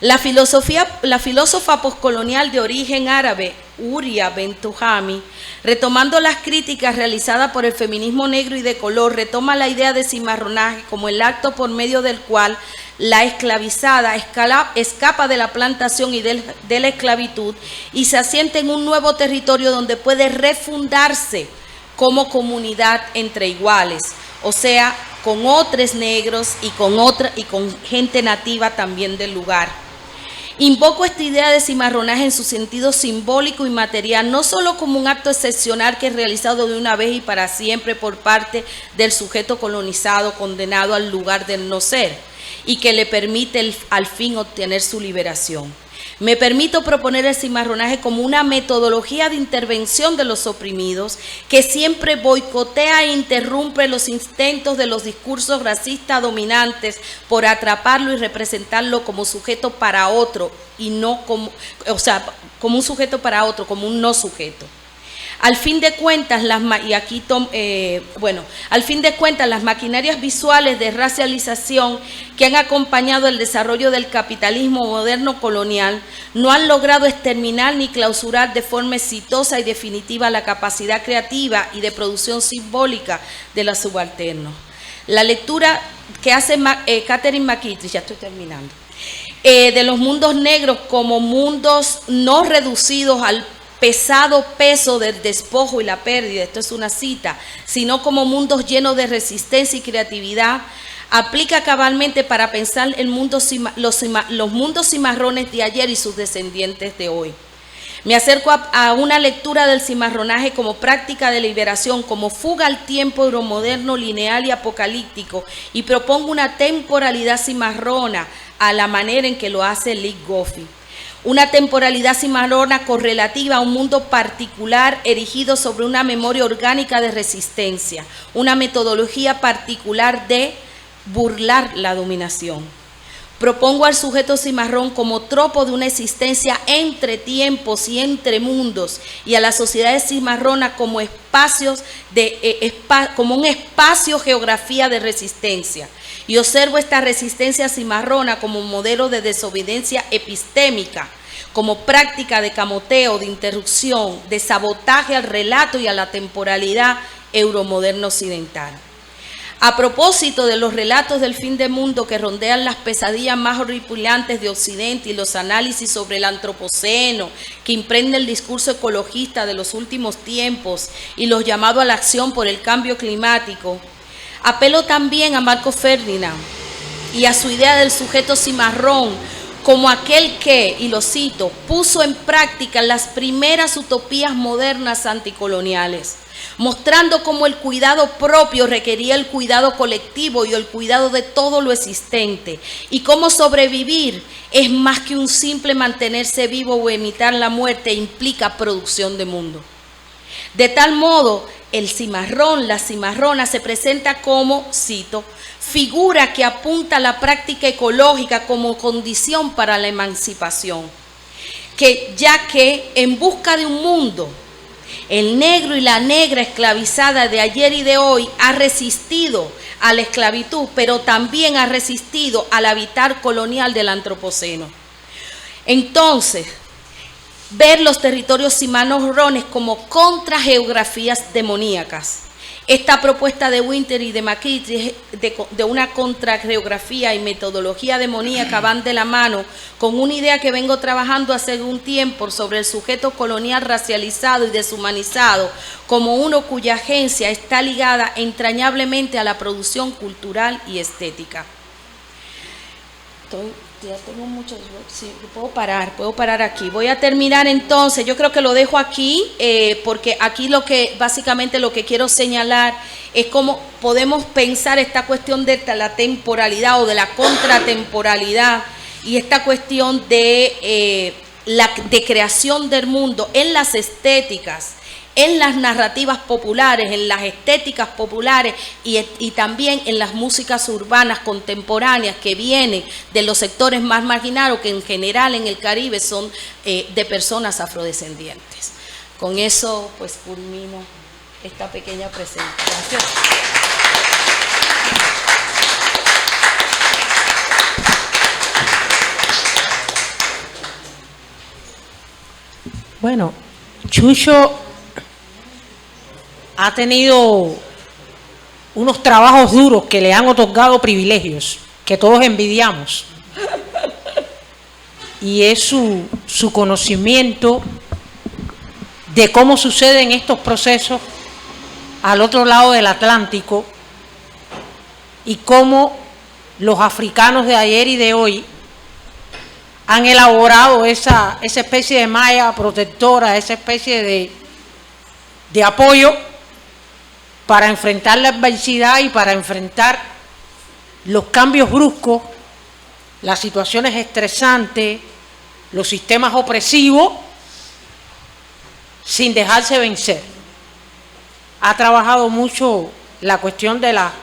La filósofa poscolonial de origen árabe, Huria Bentuhami, retomando las críticas realizadas por el feminismo negro y de color, retoma la idea de cimarronaje como el acto por medio del cual la esclavizada escapa de la plantación y de la esclavitud y se asienta en un nuevo territorio donde puede refundarse como comunidad entre iguales, o sea, con otros negros y con gente nativa también del lugar. Invoco esta idea de cimarronaje en su sentido simbólico y material, no solo como un acto excepcional que es realizado de una vez y para siempre por parte del sujeto colonizado condenado al lugar del no ser y que le permite al fin obtener su liberación. Me permito proponer el cimarronaje como una metodología de intervención de los oprimidos que siempre boicotea e interrumpe los intentos de los discursos racistas dominantes por atraparlo y representarlo como sujeto para otro y no como un sujeto para otro, como un no sujeto. Al fin de cuentas, las maquinarias visuales de racialización que han acompañado el desarrollo del capitalismo moderno colonial no han logrado exterminar ni clausurar de forma exitosa y definitiva la capacidad creativa y de producción simbólica de los subalternos. La lectura que hace Catherine McKittrick, ya estoy terminando, de los mundos negros como mundos no reducidos al pesado peso del despojo y la pérdida, esto es una cita, sino como mundos llenos de resistencia y creatividad, aplica cabalmente para pensar los mundos cimarrones de ayer y sus descendientes de hoy. Me acerco a una lectura del cimarronaje como práctica de liberación, como fuga al tiempo euromoderno, lineal y apocalíptico, y propongo una temporalidad cimarrona a la manera en que lo hace Lee Goffey. Una temporalidad cimarrona correlativa a un mundo particular erigido sobre una memoria orgánica de resistencia, una metodología particular de burlar la dominación. Propongo al sujeto cimarrón como tropo de una existencia entre tiempos y entre mundos y a la sociedad cimarrona como como un espacio geografía de resistencia. Y observo esta resistencia cimarrona como modelo de desobediencia epistémica, como práctica de camoteo, de interrupción, de sabotaje al relato y a la temporalidad euromoderna occidental. A propósito de los relatos del fin del mundo que rondean las pesadillas más horripilantes de Occidente y los análisis sobre el antropoceno que imprende el discurso ecologista de los últimos tiempos y los llamados a la acción por el cambio climático, apelo también a Marco Ferdinand y a su idea del sujeto cimarrón como aquel que, y lo cito, puso en práctica las primeras utopías modernas anticoloniales, mostrando cómo el cuidado propio requería el cuidado colectivo y el cuidado de todo lo existente, y cómo sobrevivir es más que un simple mantenerse vivo o evitar la muerte, implica producción de mundo. De tal modo, el cimarrón, la cimarrona, se presenta como, cito, figura que apunta a la práctica ecológica como condición para la emancipación, ya que en busca de un mundo, el negro y la negra esclavizada de ayer y de hoy ha resistido a la esclavitud, pero también ha resistido al habitar colonial del antropoceno. Entonces, ver los territorios cimarrones como contrageografías demoníacas. Esta propuesta de Winter y de McKittrick de una contrageografía y metodología demoníaca van de la mano con una idea que vengo trabajando hace un tiempo sobre el sujeto colonial racializado y deshumanizado como uno cuya agencia está ligada entrañablemente a la producción cultural y estética. Ya tengo muchos, sí, puedo parar aquí. Voy a terminar entonces, yo creo que lo dejo aquí, porque aquí básicamente lo que quiero señalar es cómo podemos pensar esta cuestión de la temporalidad o de la contratemporalidad y esta cuestión de creación del mundo en las estéticas, en las narrativas populares, en las estéticas populares y también en las músicas urbanas contemporáneas que vienen de los sectores más marginados, que en general en el Caribe son de personas afrodescendientes. Con eso pues culmino esta pequeña presentación.
Bueno, Chucho ha tenido unos trabajos duros que le han otorgado privilegios que todos envidiamos. Y es su conocimiento de cómo suceden estos procesos al otro lado del Atlántico y cómo los africanos de ayer y de hoy han elaborado esa especie de malla protectora, esa especie de apoyo para enfrentar la adversidad y para enfrentar los cambios bruscos, las situaciones estresantes, los sistemas opresivos, sin dejarse vencer. Ha trabajado mucho la cuestión de la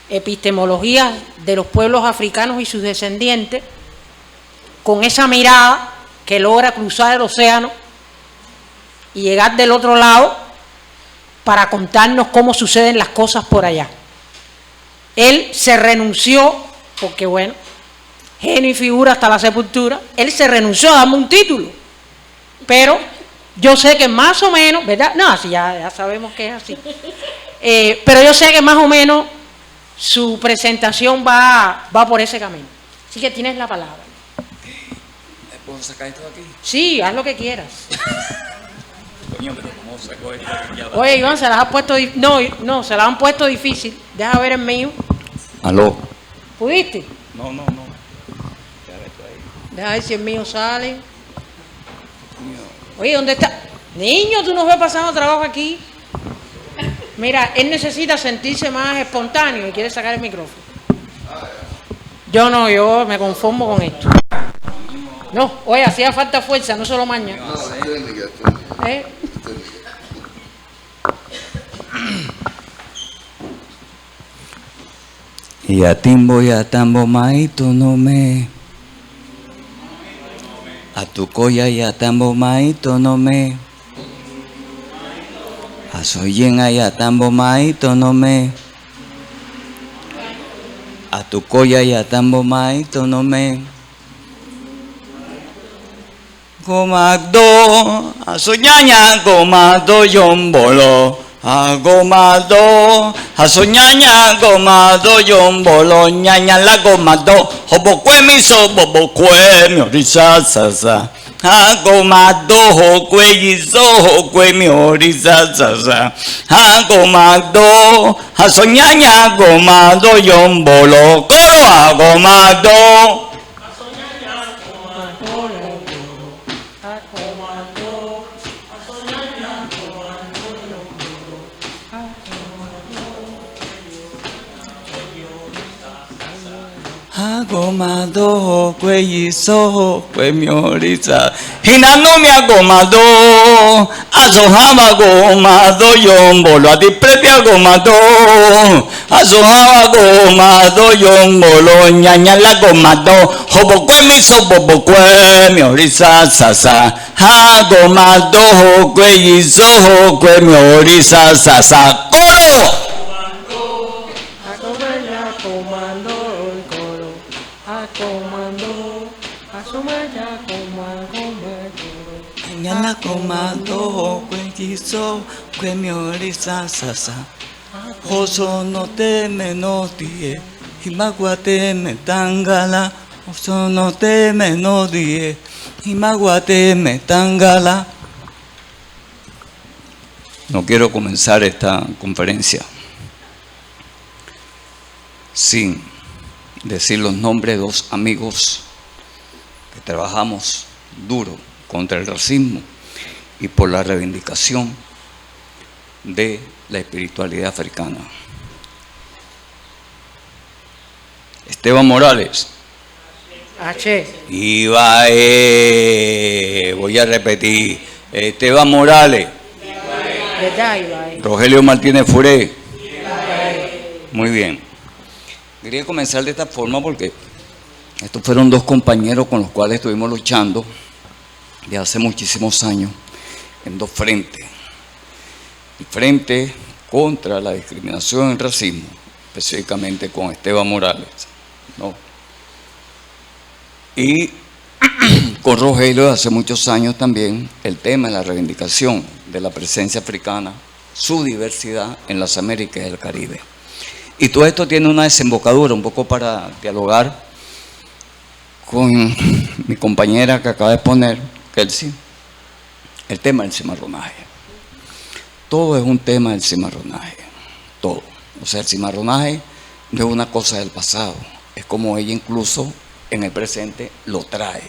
epistemología de los pueblos africanos y sus descendientes, con esa mirada que logra cruzar el océano y llegar del otro lado para contarnos cómo suceden las cosas por allá. Él se renunció, porque bueno, genio y figura hasta la sepultura, él se renunció a darme un título, pero yo sé que más o menos, ¿verdad? No, así ya sabemos que es así, pero yo sé que más o menos su presentación va por ese camino. Así que tienes la palabra.
¿Puedo sacar esto de aquí?
Sí, haz lo que quieras.
Coño, pero ¿cómo saco esto de aquí?
Oye, Iván, se las has puesto... No, se las han puesto difícil. Deja ver el mío.
¿Aló?
¿Pudiste?
No. Deja ver esto ahí.
Deja ver si el mío sale. Oye, ¿dónde está? Niño, tú nos ves pasando trabajo aquí. Mira, él necesita sentirse más espontáneo y quiere sacar el micrófono. Yo no, yo me conformo con esto. No, oye, hacía falta fuerza, no solo maña. ¿Eh?
Y a timbo y a tambo maito no me. A tu coya y a tambo maito no me. A soyen y a tambo maito no me. A tu coya y a tambo maito no me. Gomado, a soñaña, gomado yombolo. A gomado, a soñaña, gomado yombolo. Ñaña la gomado, hobokwe miso, bobokwe mi orisa sasa. A gomado, hokwe yiso, hokwe mi orisa sasa. A gomado, a soñaña, gomado yombolo. Coro a gomado. Agomado, cuellizo, pues mi orisa. Hinano mi agomado, asohaba agomado, yombolo, a ti prepia agomado, asohaba agomado, yombolo, ñaña la agomado, hobocue mi sobobocue, mi orisa sasa. Agomado, cuellizo, pues mi orisa sasa. ¡Coro! Ala komando kwenjiso kwemiorisa sasa. Oso no teme no die. Himaguateme tangala. Oso no teme no die. Himaguateme tangala. No quiero comenzar esta conferencia sin decir los nombres de dos amigos que trabajamos duro contra el racismo y por la reivindicación de la espiritualidad africana. Esteban Morales. Ibae. Voy a repetir. Esteban Morales. Rogelio Martínez Furé. Muy bien. Quería comenzar de esta forma porque estos fueron dos compañeros con los cuales estuvimos luchando de hace muchísimos años en dos frentes. El frente contra la discriminación y el racismo, específicamente con Esteban Morales, ¿no? Y con Rogelio hace muchos años también el tema de la reivindicación de la presencia africana, su diversidad en las Américas y el Caribe. Y todo esto tiene una desembocadura, un poco para dialogar con mi compañera que acaba de exponer, Kelsey, el tema del cimarronaje. Todo es un tema del cimarronaje, todo. O sea, el cimarronaje no es una cosa del pasado, es como ella incluso en el presente lo trae,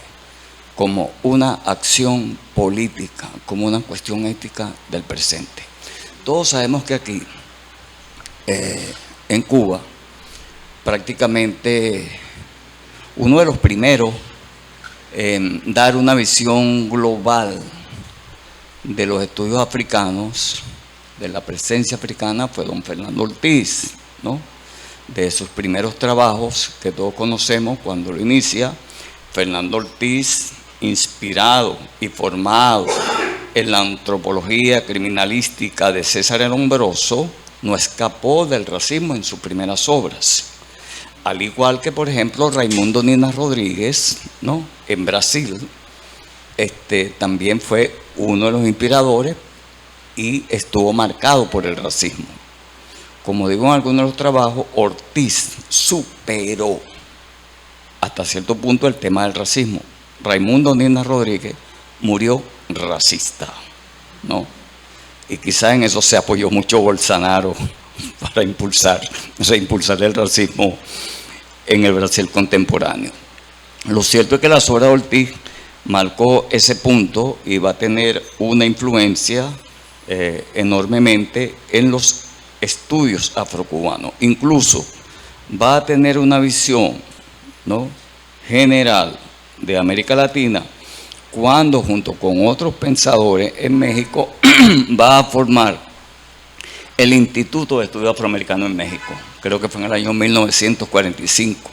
como una acción política, como una cuestión ética del presente. Todos sabemos que aquí, en Cuba, prácticamente uno de los primeros en dar una visión global de los estudios africanos, de la presencia africana, fue don Fernando Ortiz, ¿no? De sus primeros trabajos que todos conocemos cuando lo inicia, Fernando Ortiz, inspirado y formado en la antropología criminalística de César el Hombroso, no escapó del racismo en sus primeras obras. Al igual que, por ejemplo, Raimundo Nina Rodríguez, ¿no? En Brasil, también fue uno de los inspiradores y estuvo marcado por el racismo. Como digo en algunos de los trabajos, Ortiz superó hasta cierto punto el tema del racismo. Raimundo Nina Rodríguez murió racista, ¿no? Y quizás en eso se apoyó mucho Bolsonaro para reimpulsar el racismo en el Brasil contemporáneo. Lo cierto es que la obra de Ortiz marcó ese punto y va a tener una influencia enormemente en los estudios afrocubanos. Incluso va a tener una visión, ¿no?, general de América Latina, cuando junto con otros pensadores en México va a formar el Instituto de Estudios Afroamericanos en México. Creo que fue en el año 1945.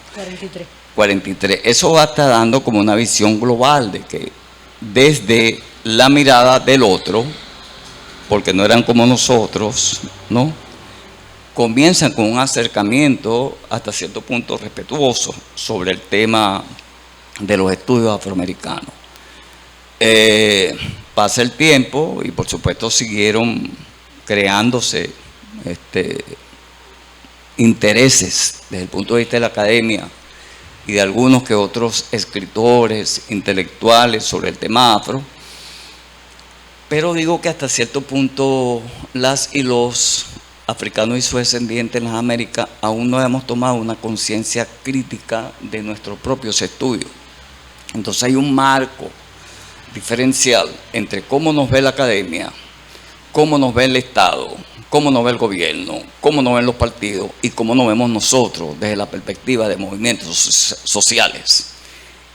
43. Eso va a estar dando como una visión global de que desde la mirada del otro, porque no eran como nosotros, ¿no?, comienzan con un acercamiento hasta cierto punto respetuoso sobre el tema de los estudios afroamericanos. Pasa el tiempo y por supuesto siguieron creándose intereses desde el punto de vista de la academia y de algunos que otros escritores, intelectuales sobre el tema afro, pero digo que hasta cierto punto las y los africanos y sus descendientes en las Américas aún no hemos tomado una conciencia crítica de nuestros propios estudios. Entonces hay un marco diferencial entre cómo nos ve la academia, cómo nos ve el Estado, cómo nos ve el gobierno, cómo nos ven los partidos y cómo nos vemos nosotros desde la perspectiva de movimientos sociales.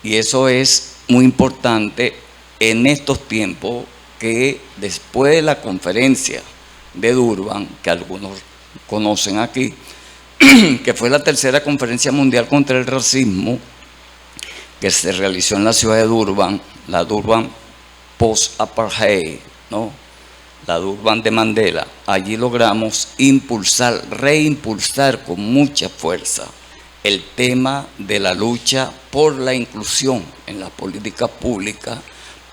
Y eso es muy importante en estos tiempos que después de la conferencia de Durban, que algunos conocen aquí, que fue la tercera conferencia mundial contra el racismo, que se realizó en la ciudad de Durban, la Durban post-apartheid, ¿no?, la Durban de Mandela. Allí logramos reimpulsar con mucha fuerza el tema de la lucha por la inclusión en la política pública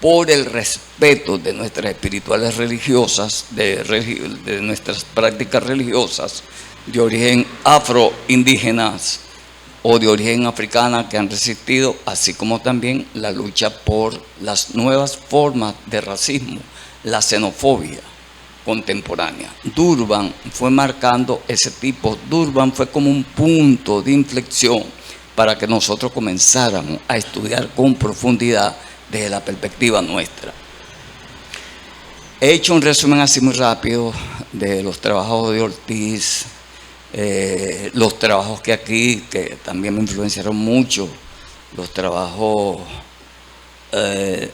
por el respeto de nuestras espirituales religiosas, de nuestras prácticas religiosas de origen afroindígenas o de origen africana que han resistido, así como también la lucha por las nuevas formas de racismo, la xenofobia contemporánea. Durban fue marcando ese tipo. Durban fue como un punto de inflexión para que nosotros comenzáramos a estudiar con profundidad desde la perspectiva nuestra. He hecho un resumen así muy rápido de los trabajos de Ortiz, los trabajos que aquí, que también me influenciaron mucho, los trabajos de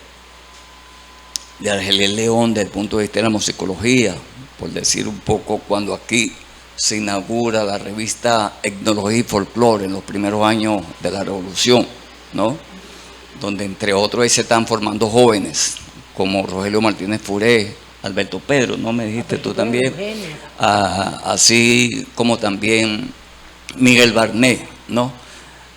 Argeliel León desde el punto de vista de la musicología, por decir un poco, cuando aquí se inaugura la revista Etnología y Folclore en los primeros años de la Revolución, ¿no? Donde entre otros ahí se están formando jóvenes como Rogelio Martínez Furé, Alberto Pedro, ¿no? Me dijiste tú también, así como también Miguel Barnet, ¿no?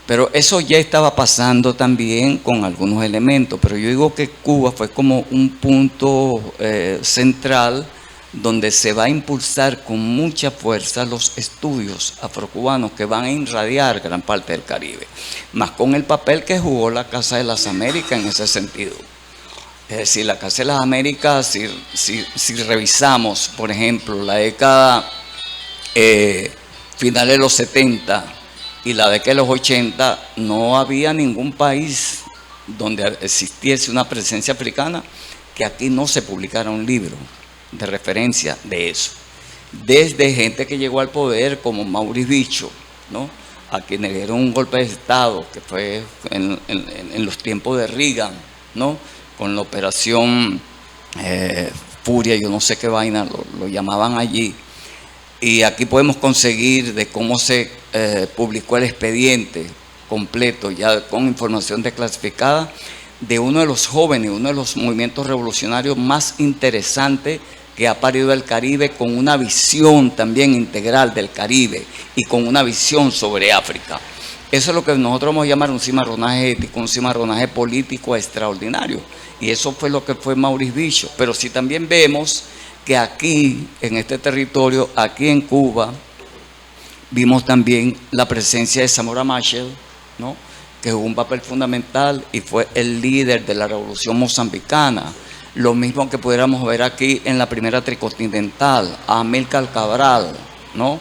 Pero eso ya estaba pasando también con algunos elementos, pero yo digo que Cuba fue como un punto central donde se va a impulsar con mucha fuerza los estudios afrocubanos que van a irradiar gran parte del Caribe, más con el papel que jugó la Casa de las Américas en ese sentido. Es decir, la Casa de las Américas, si revisamos, por ejemplo, la década final de los 70 y la década de los 80, no había ningún país donde existiese una presencia africana que aquí no se publicara un libro de referencia de eso. Desde gente que llegó al poder como Maurice Bicho, ¿no? A quien le dieron un golpe de Estado, que fue en los tiempos de Reagan, ¿no? Con la operación Furia, yo no sé qué vaina lo llamaban allí. Y aquí podemos conseguir de cómo se publicó el expediente completo, ya con información desclasificada, de uno de los jóvenes, uno de los movimientos revolucionarios más interesantes que ha parido el Caribe, con una visión también integral del Caribe y con una visión sobre África. Eso es lo que nosotros vamos a llamar un cimarronaje ético, un cimarronaje político extraordinario. Y eso fue lo que fue Maurice Bicho. Pero sí también vemos que aquí, en este territorio, aquí en Cuba, vimos también la presencia de Zamora Machel, ¿no? Que jugó un papel fundamental y fue el líder de la revolución mozambicana. Lo mismo que pudiéramos ver aquí en la primera tricontinental, a Amílcar Cabral, ¿no?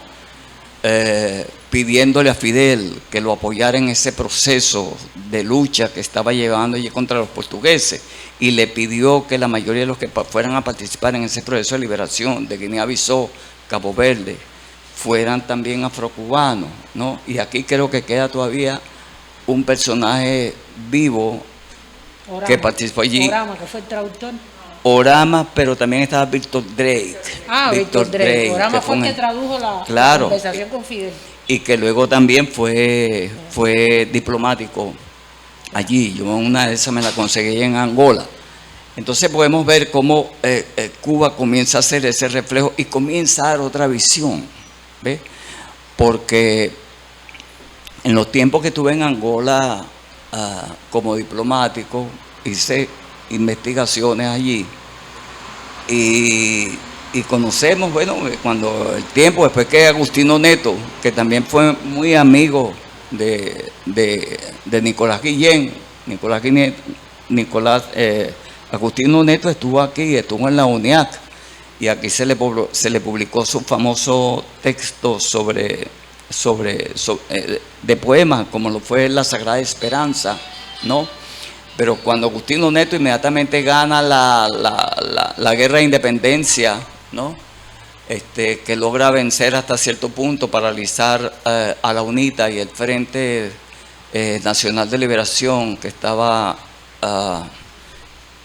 Pidiéndole a Fidel que lo apoyara en ese proceso de lucha que estaba llevando allí contra los portugueses, y le pidió que la mayoría de los que fueran a participar en ese proceso de liberación de Guinea-Bissau, Cabo Verde, fueran también afrocubanos, ¿no? Y aquí creo que queda todavía un personaje vivo Orama, que participó allí.
Orama, que fue el traductor.
Orama, pero también estaba Víctor Drake.
Víctor Drake. Orama fue el que tradujo la conversación con Fidel.
Y que luego también fue diplomático allí. Yo una de esas me la conseguí en Angola. Entonces podemos ver cómo Cuba comienza a hacer ese reflejo y comienza a dar otra visión, ¿ves? Porque en los tiempos que estuve en Angola como diplomático, hice investigaciones allí y conocemos, bueno, cuando el tiempo, después que Agustino Neto, que también fue muy amigo de Nicolás Guillén, Agustino Neto estuvo aquí, estuvo en la UNIAC, y aquí se le publicó su famoso texto de poemas, como lo fue La Sagrada Esperanza, ¿no? Pero cuando Agustino Neto inmediatamente gana la guerra de independencia, ¿no? Que logra vencer hasta cierto punto, paralizar a la UNITA y el Frente Nacional de Liberación, que estaba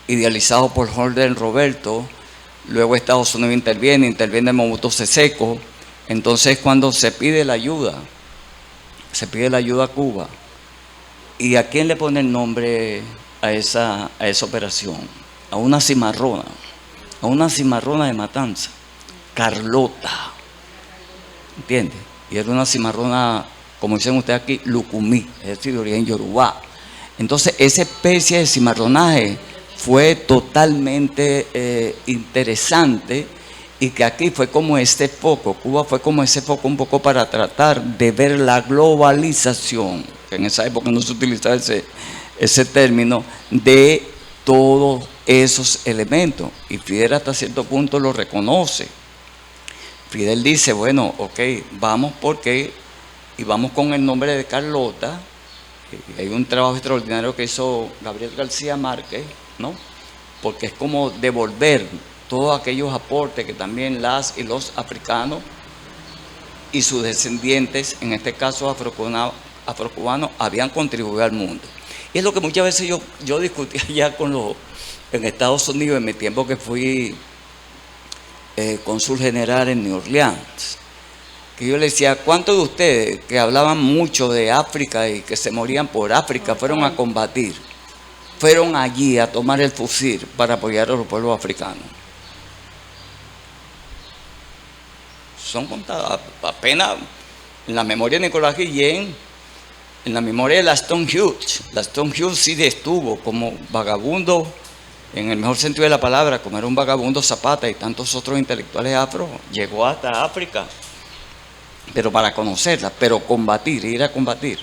idealizado por Jordan Roberto. Luego Estados Unidos interviene Mobutu Sese Seko. Entonces cuando se pide la ayuda a Cuba. ¿Y a quién le pone el nombre a esa operación? A una cimarrona de Matanza, Carlota, ¿entiende? Y era una cimarrona, como dicen ustedes aquí, lucumí, es decir, de origen yorubá. Entonces esa especie de cimarronaje fue totalmente interesante, y que aquí fue como este foco, Cuba fue como ese foco un poco para tratar de ver la globalización, que en esa época no se utilizaba ese término, de todos esos elementos, y Fidel hasta cierto punto lo reconoce. Fidel dice, bueno, ok, vamos y vamos con el nombre de Carlota. Hay un trabajo extraordinario que hizo Gabriel García Márquez, ¿no? Porque es como devolver todos aquellos aportes que también las y los africanos y sus descendientes, en este caso afrocubanos, habían contribuido al mundo. Y es lo que muchas veces yo discutía ya en Estados Unidos, en mi tiempo que fui cónsul general en New Orleans, que yo le decía, ¿cuántos de ustedes que hablaban mucho de África y que se morían por África fueron a combatir? Fueron allí a tomar el fusil para apoyar a los pueblos africanos. Son contadas apenas en la memoria de Nicolás Guillén, en la memoria de Laston Hughes. Laston Hughes sí estuvo como vagabundo, en el mejor sentido de la palabra, como era un vagabundo Zapata y tantos otros intelectuales afro, llegó hasta África, pero para conocerla, pero combatir, ir a combatir.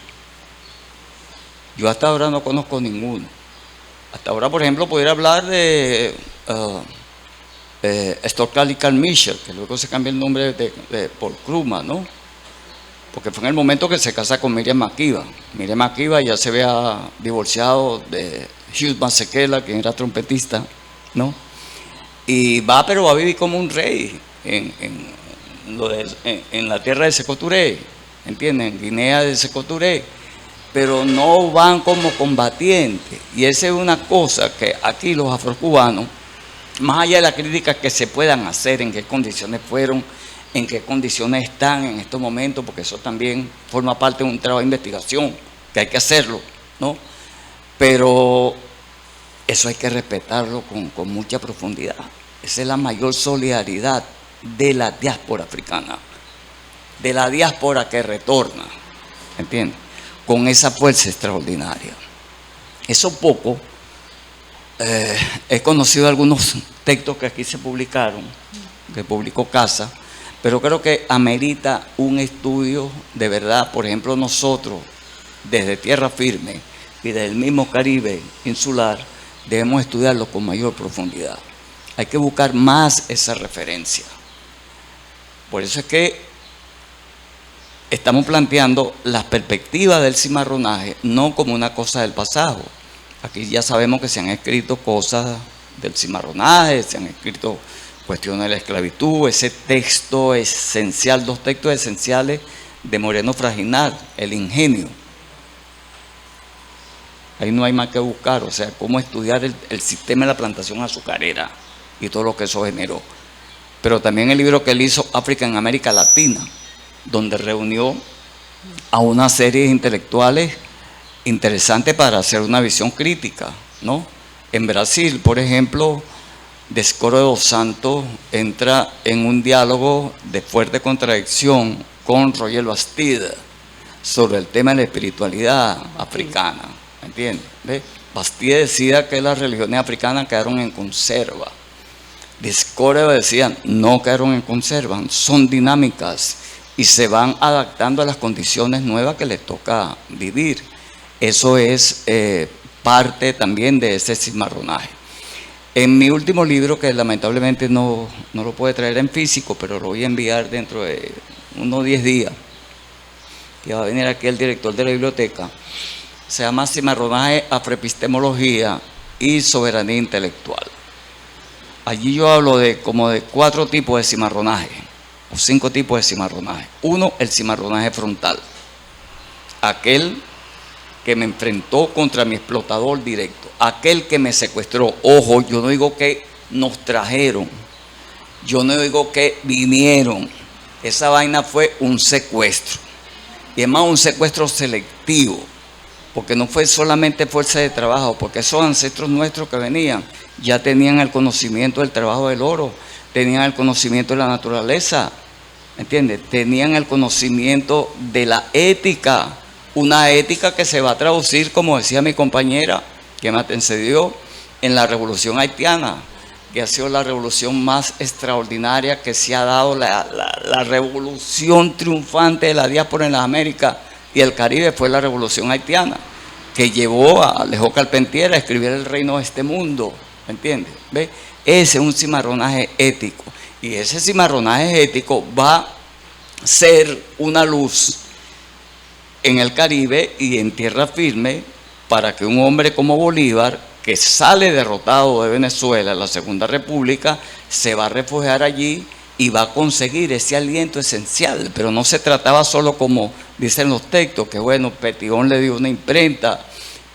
Yo hasta ahora no conozco ninguno. Hasta ahora, por ejemplo, pudiera hablar de Stokely Carmichael, que luego se cambió el nombre por Krumah, ¿no? Porque fue en el momento que se casa con Miriam Makeba. Miriam Makeba ya se había divorciado de Hughes Masekela, quien era trompetista, ¿no? Y pero va a vivir como un rey en la tierra de Sékou Touré, ¿entienden? En Guinea de Sékou Touré, pero no van como combatientes. Y esa es una cosa que aquí los afrocubanos, más allá de la crítica que se puedan hacer, en qué condiciones fueron, en qué condiciones están en estos momentos, porque eso también forma parte de un trabajo de investigación, que hay que hacerlo, ¿no? Pero eso hay que respetarlo con mucha profundidad. Esa es la mayor solidaridad de la diáspora africana, de la diáspora que retorna, ¿entiendes? Con esa fuerza extraordinaria. Eso poco. He conocido algunos textos que aquí se publicaron, que publicó Casa, pero creo que amerita un estudio de verdad. Por ejemplo, nosotros, desde Tierra Firme y desde el mismo Caribe insular, debemos estudiarlo con mayor profundidad. Hay que buscar más esa referencia. Por eso es que estamos planteando las perspectivas del cimarronaje no como una cosa del pasado. Aquí ya sabemos que se han escrito cosas del cimarronaje, se han escrito cuestiones de la esclavitud, ese texto esencial, dos textos esenciales de Moreno Fraginal, El Ingenio. Ahí no hay más que buscar, o sea, cómo estudiar el sistema de la plantación azucarera y todo lo que eso generó. Pero también el libro que él hizo, África en América Latina, donde reunió a una serie de intelectuales interesante para hacer una visión crítica, ¿no? En Brasil, por ejemplo, Descoro dos Santos entra en un diálogo de fuerte contradicción con Roger Bastide sobre el tema de la espiritualidad africana, ¿entiendes? Bastide decía que las religiones africanas quedaron en conserva. Descoro decía, no quedaron en conserva, son dinámicas y se van adaptando a las condiciones nuevas que les toca vivir. Eso es parte también de ese cimarronaje. En mi último libro, que lamentablemente no lo puede traer en físico, pero lo voy a enviar dentro de unos 10 días, que va a venir aquí el director de la biblioteca, se llama Cimarronaje, Afroepistemología y Soberanía Intelectual. Allí yo hablo como de 4 tipos de cimarronaje, o 5 tipos de cimarronaje. Uno, el cimarronaje frontal, aquel que me enfrentó contra mi explotador directo, aquel que me secuestró. Ojo, yo no digo que nos trajeron, yo no digo que vinieron, esa vaina fue un secuestro, y es más un secuestro selectivo, porque no fue solamente fuerza de trabajo, porque esos ancestros nuestros que venían ya tenían el conocimiento del trabajo del oro, tenían el conocimiento de la naturaleza, ¿entiendes? Tenían el conocimiento de la ética, una ética que se va a traducir, como decía mi compañera que me antecedió, en la revolución haitiana, que ha sido la revolución más extraordinaria que se ha dado, la revolución triunfante de la diáspora en las Américas y el Caribe fue la revolución haitiana, que llevó a Alejo Carpentier a escribir El reino de este mundo, ¿me entiendes? ¿Ve? Ese es un cimarronaje ético, y ese cimarronaje ético va a ser una luz en el Caribe y en tierra firme para que un hombre como Bolívar, que sale derrotado de Venezuela en la Segunda República, se va a refugiar allí y va a conseguir ese aliento esencial. Pero no se trataba solo, como dicen los textos, que bueno, Petión le dio una imprenta,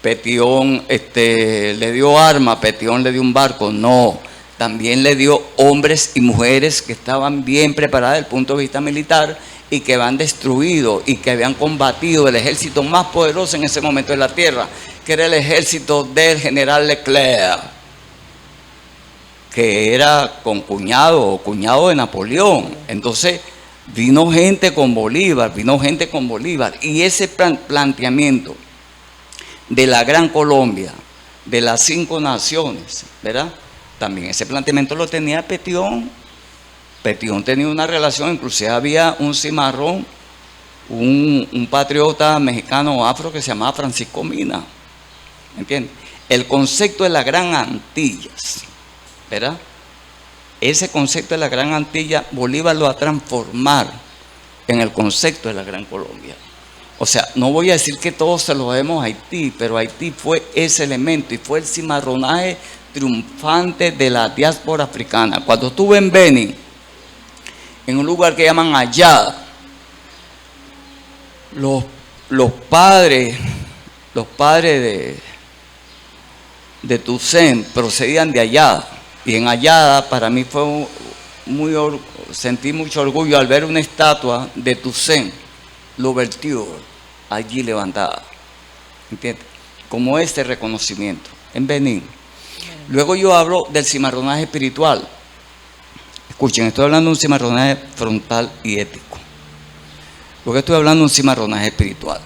Petión le dio armas, Petión le dio un barco. No, también le dio hombres y mujeres que estaban bien preparados desde el punto de vista militar y que habían destruido y que habían combatido el ejército más poderoso en ese momento de la tierra, que era el ejército del general Leclerc, que era cuñado de Napoleón. Entonces vino gente con Bolívar, y ese planteamiento de la Gran Colombia, de las 5 naciones, ¿verdad? También ese planteamiento lo tenía Petión. Petión tenía una relación, inclusive había un cimarrón, un patriota mexicano afro que se llamaba Francisco Mina, ¿me entiendes? El concepto de la Gran Antillas, ¿verdad? Ese concepto de la Gran Antilla, Bolívar lo va a transformar en el concepto de la Gran Colombia. O sea, no voy a decir que todos se lo debemos a Haití, pero Haití fue ese elemento y fue el cimarronaje triunfante de la diáspora africana. Cuando estuve en Benin, en un lugar que llaman Ayada, los padres de Toussaint procedían de Ayada, y en Ayada para mí fue sentí mucho orgullo al ver una estatua de Toussaint Louverture allí levantada, ¿entiendes? Como este reconocimiento en Benín. Luego yo hablo del cimarronaje espiritual. Escuchen, estoy hablando de un cimarronaje frontal y ético. Luego estoy hablando de un cimarronaje espiritual.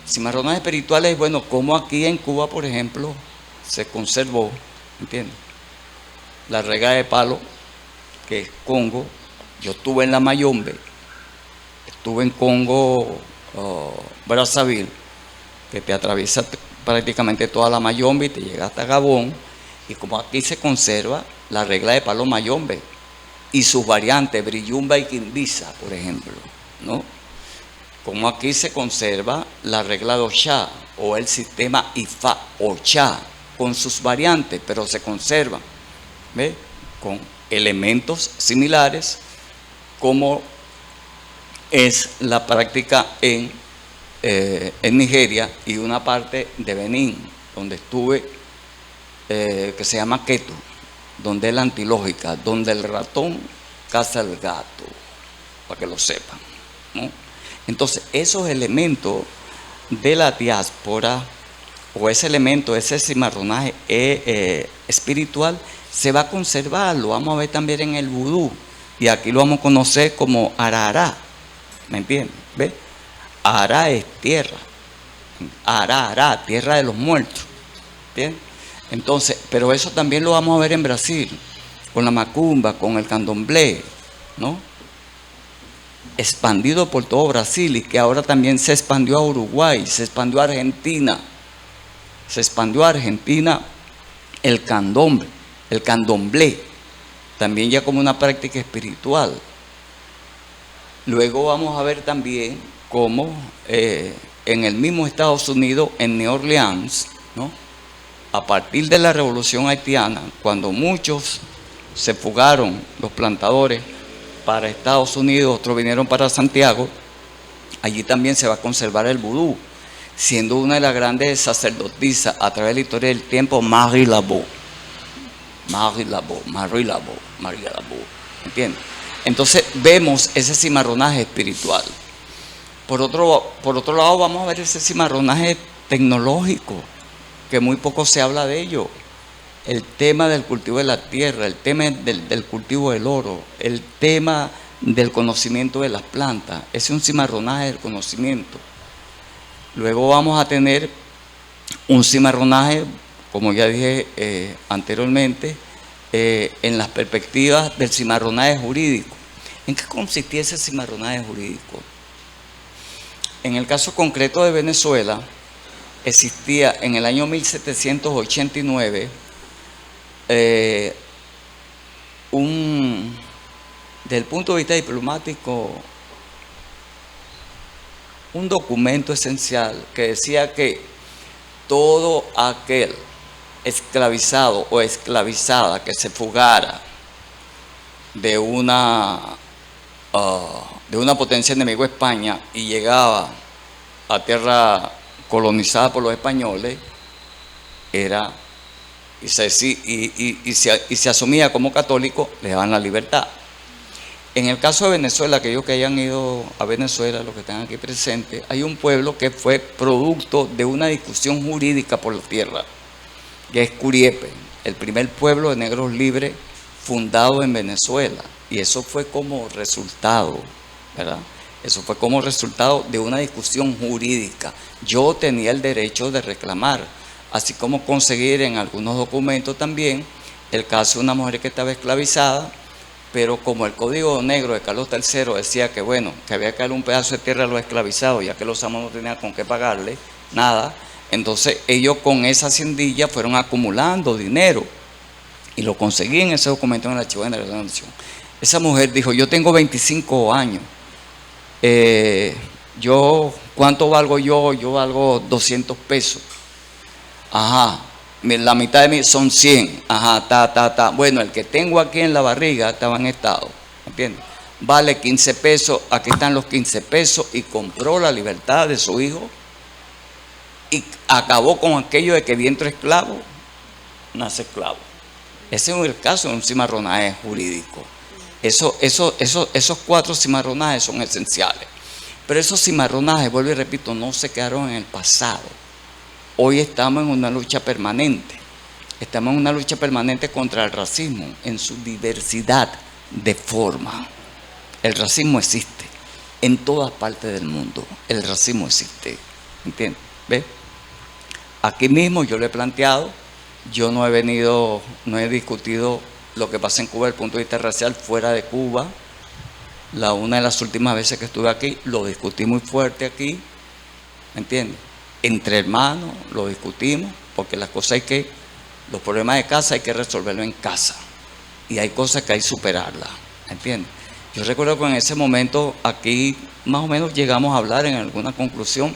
Cimarronaje espiritual es, bueno, como aquí en Cuba, por ejemplo, se conservó, ¿entiendes? La regla de palo, que es Congo. Yo estuve en la Mayombe, estuve en Congo, Brazzaville, que te atraviesa prácticamente toda la Mayombe y te llega hasta Gabón. Y como aquí se conserva la regla de palo Mayombe y sus variantes, Brillumba y Quimbiza, por ejemplo, ¿no? Como aquí se conserva la regla de Ochá o el sistema Ifá-Ochá con sus variantes, pero se conserva, ¿ve? Con elementos similares, como es la práctica en Nigeria y una parte de Benín, donde estuve, que se llama Ketu, donde es la antilógica, donde el ratón caza al gato, para que lo sepan, ¿no? Entonces, esos elementos de la diáspora, o ese elemento, ese cimarronaje espiritual, se va a conservar. Lo vamos a ver también en el vudú, y aquí lo vamos a conocer como Arará, ¿me entiendes? ¿Ve? Ará es tierra, Ará, tierra de los muertos, ¿entiendes? Entonces, pero eso también lo vamos a ver en Brasil, con la macumba, con el candomblé, ¿no? Expandido por todo Brasil, y que ahora también se expandió a Uruguay, se expandió a Argentina, el candomblé, también ya como una práctica espiritual. Luego vamos a ver también cómo en el mismo Estados Unidos, en New Orleans, ¿no? A partir de la revolución haitiana, cuando muchos se fugaron, los plantadores, para Estados Unidos, otros vinieron para Santiago, allí también se va a conservar el vudú, siendo una de las grandes sacerdotisas a través de la historia del tiempo, Marie Laveau, ¿entiendes? Entonces vemos ese cimarronaje espiritual. Por otro lado, vamos a ver ese cimarronaje tecnológico, que muy poco se habla de ello. El tema del cultivo de la tierra, el tema del cultivo del oro, el tema del conocimiento de las plantas. Es un cimarronaje del conocimiento. Luego vamos a tener un cimarronaje como ya dije anteriormente, en las perspectivas del cimarronaje jurídico. ¿En qué consistía ese cimarronaje jurídico? En el caso concreto de Venezuela, existía en el año 1789 desde el punto de vista diplomático, un documento esencial que decía que todo aquel esclavizado o esclavizada que se fugara de una potencia enemiga, España, y llegaba a tierra colonizada por los españoles, y se asumía como católico, le daban la libertad. En el caso de Venezuela, aquellos que hayan ido a Venezuela, los que están aquí presentes, hay un pueblo que fue producto de una discusión jurídica por la tierra, que es Curiepe, el primer pueblo de negros libres fundado en Venezuela. Y eso fue como resultado, ¿verdad? Eso fue como resultado de una discusión jurídica. Yo tenía el derecho de reclamar, así como conseguir en algunos documentos también el caso de una mujer que estaba esclavizada, pero como el Código Negro de Carlos III decía que bueno, que había que darle un pedazo de tierra a los esclavizados, ya que los amos no tenían con qué pagarle nada, entonces ellos con esa haciendilla fueron acumulando dinero y lo conseguí en ese documento en el archivo general de la Nación. Esa mujer dijo: yo tengo 25 años, ¿cuánto valgo yo? Yo valgo 200 pesos. Ajá, la mitad de mí son 100. Ajá, bueno, el que tengo aquí en la barriga estaba en estado, ¿entiendes? Vale 15 pesos, aquí están los 15 pesos, y compró la libertad de su hijo y acabó con aquello de que vientre esclavo nace esclavo. Ese es el caso de un cimarronaje jurídico. Esos 4 cimarronajes son esenciales. Pero esos cimarronajes, vuelvo y repito, no se quedaron en el pasado. Hoy estamos en una lucha permanente. Estamos en una lucha permanente contra el racismo en su diversidad de forma. El racismo existe en todas partes del mundo. El racismo existe. ¿Entiendes? ¿Ves? Aquí mismo yo lo he planteado. Yo no he discutido lo que pasa en Cuba desde el punto de vista racial fuera de Cuba. Una de las últimas veces que estuve aquí, lo discutí muy fuerte aquí, ¿me entiendes? Entre hermanos lo discutimos, porque los problemas de casa hay que resolverlos en casa, y hay cosas que hay que superarlas, ¿me entiendes? Yo recuerdo que en ese momento aquí más o menos llegamos a hablar en alguna conclusión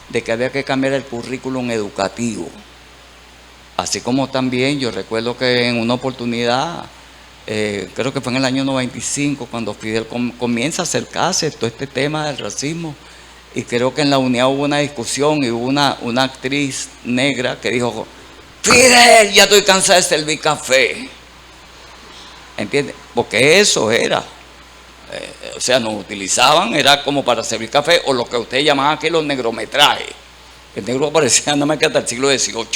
de que había que cambiar el currículum educativo. Así como también yo recuerdo que en una oportunidad, creo que fue en el año 95, cuando Fidel comienza a acercarse a todo este tema del racismo, y creo que en la unidad hubo una discusión y hubo una actriz negra que dijo: Fidel, ya estoy cansada de servir café. ¿Entiendes? Porque eso era. O sea, nos utilizaban, era como para servir café, o lo que ustedes llamaban aquí los negrometrajes. El negro aparecía nada más que hasta el siglo XVIII.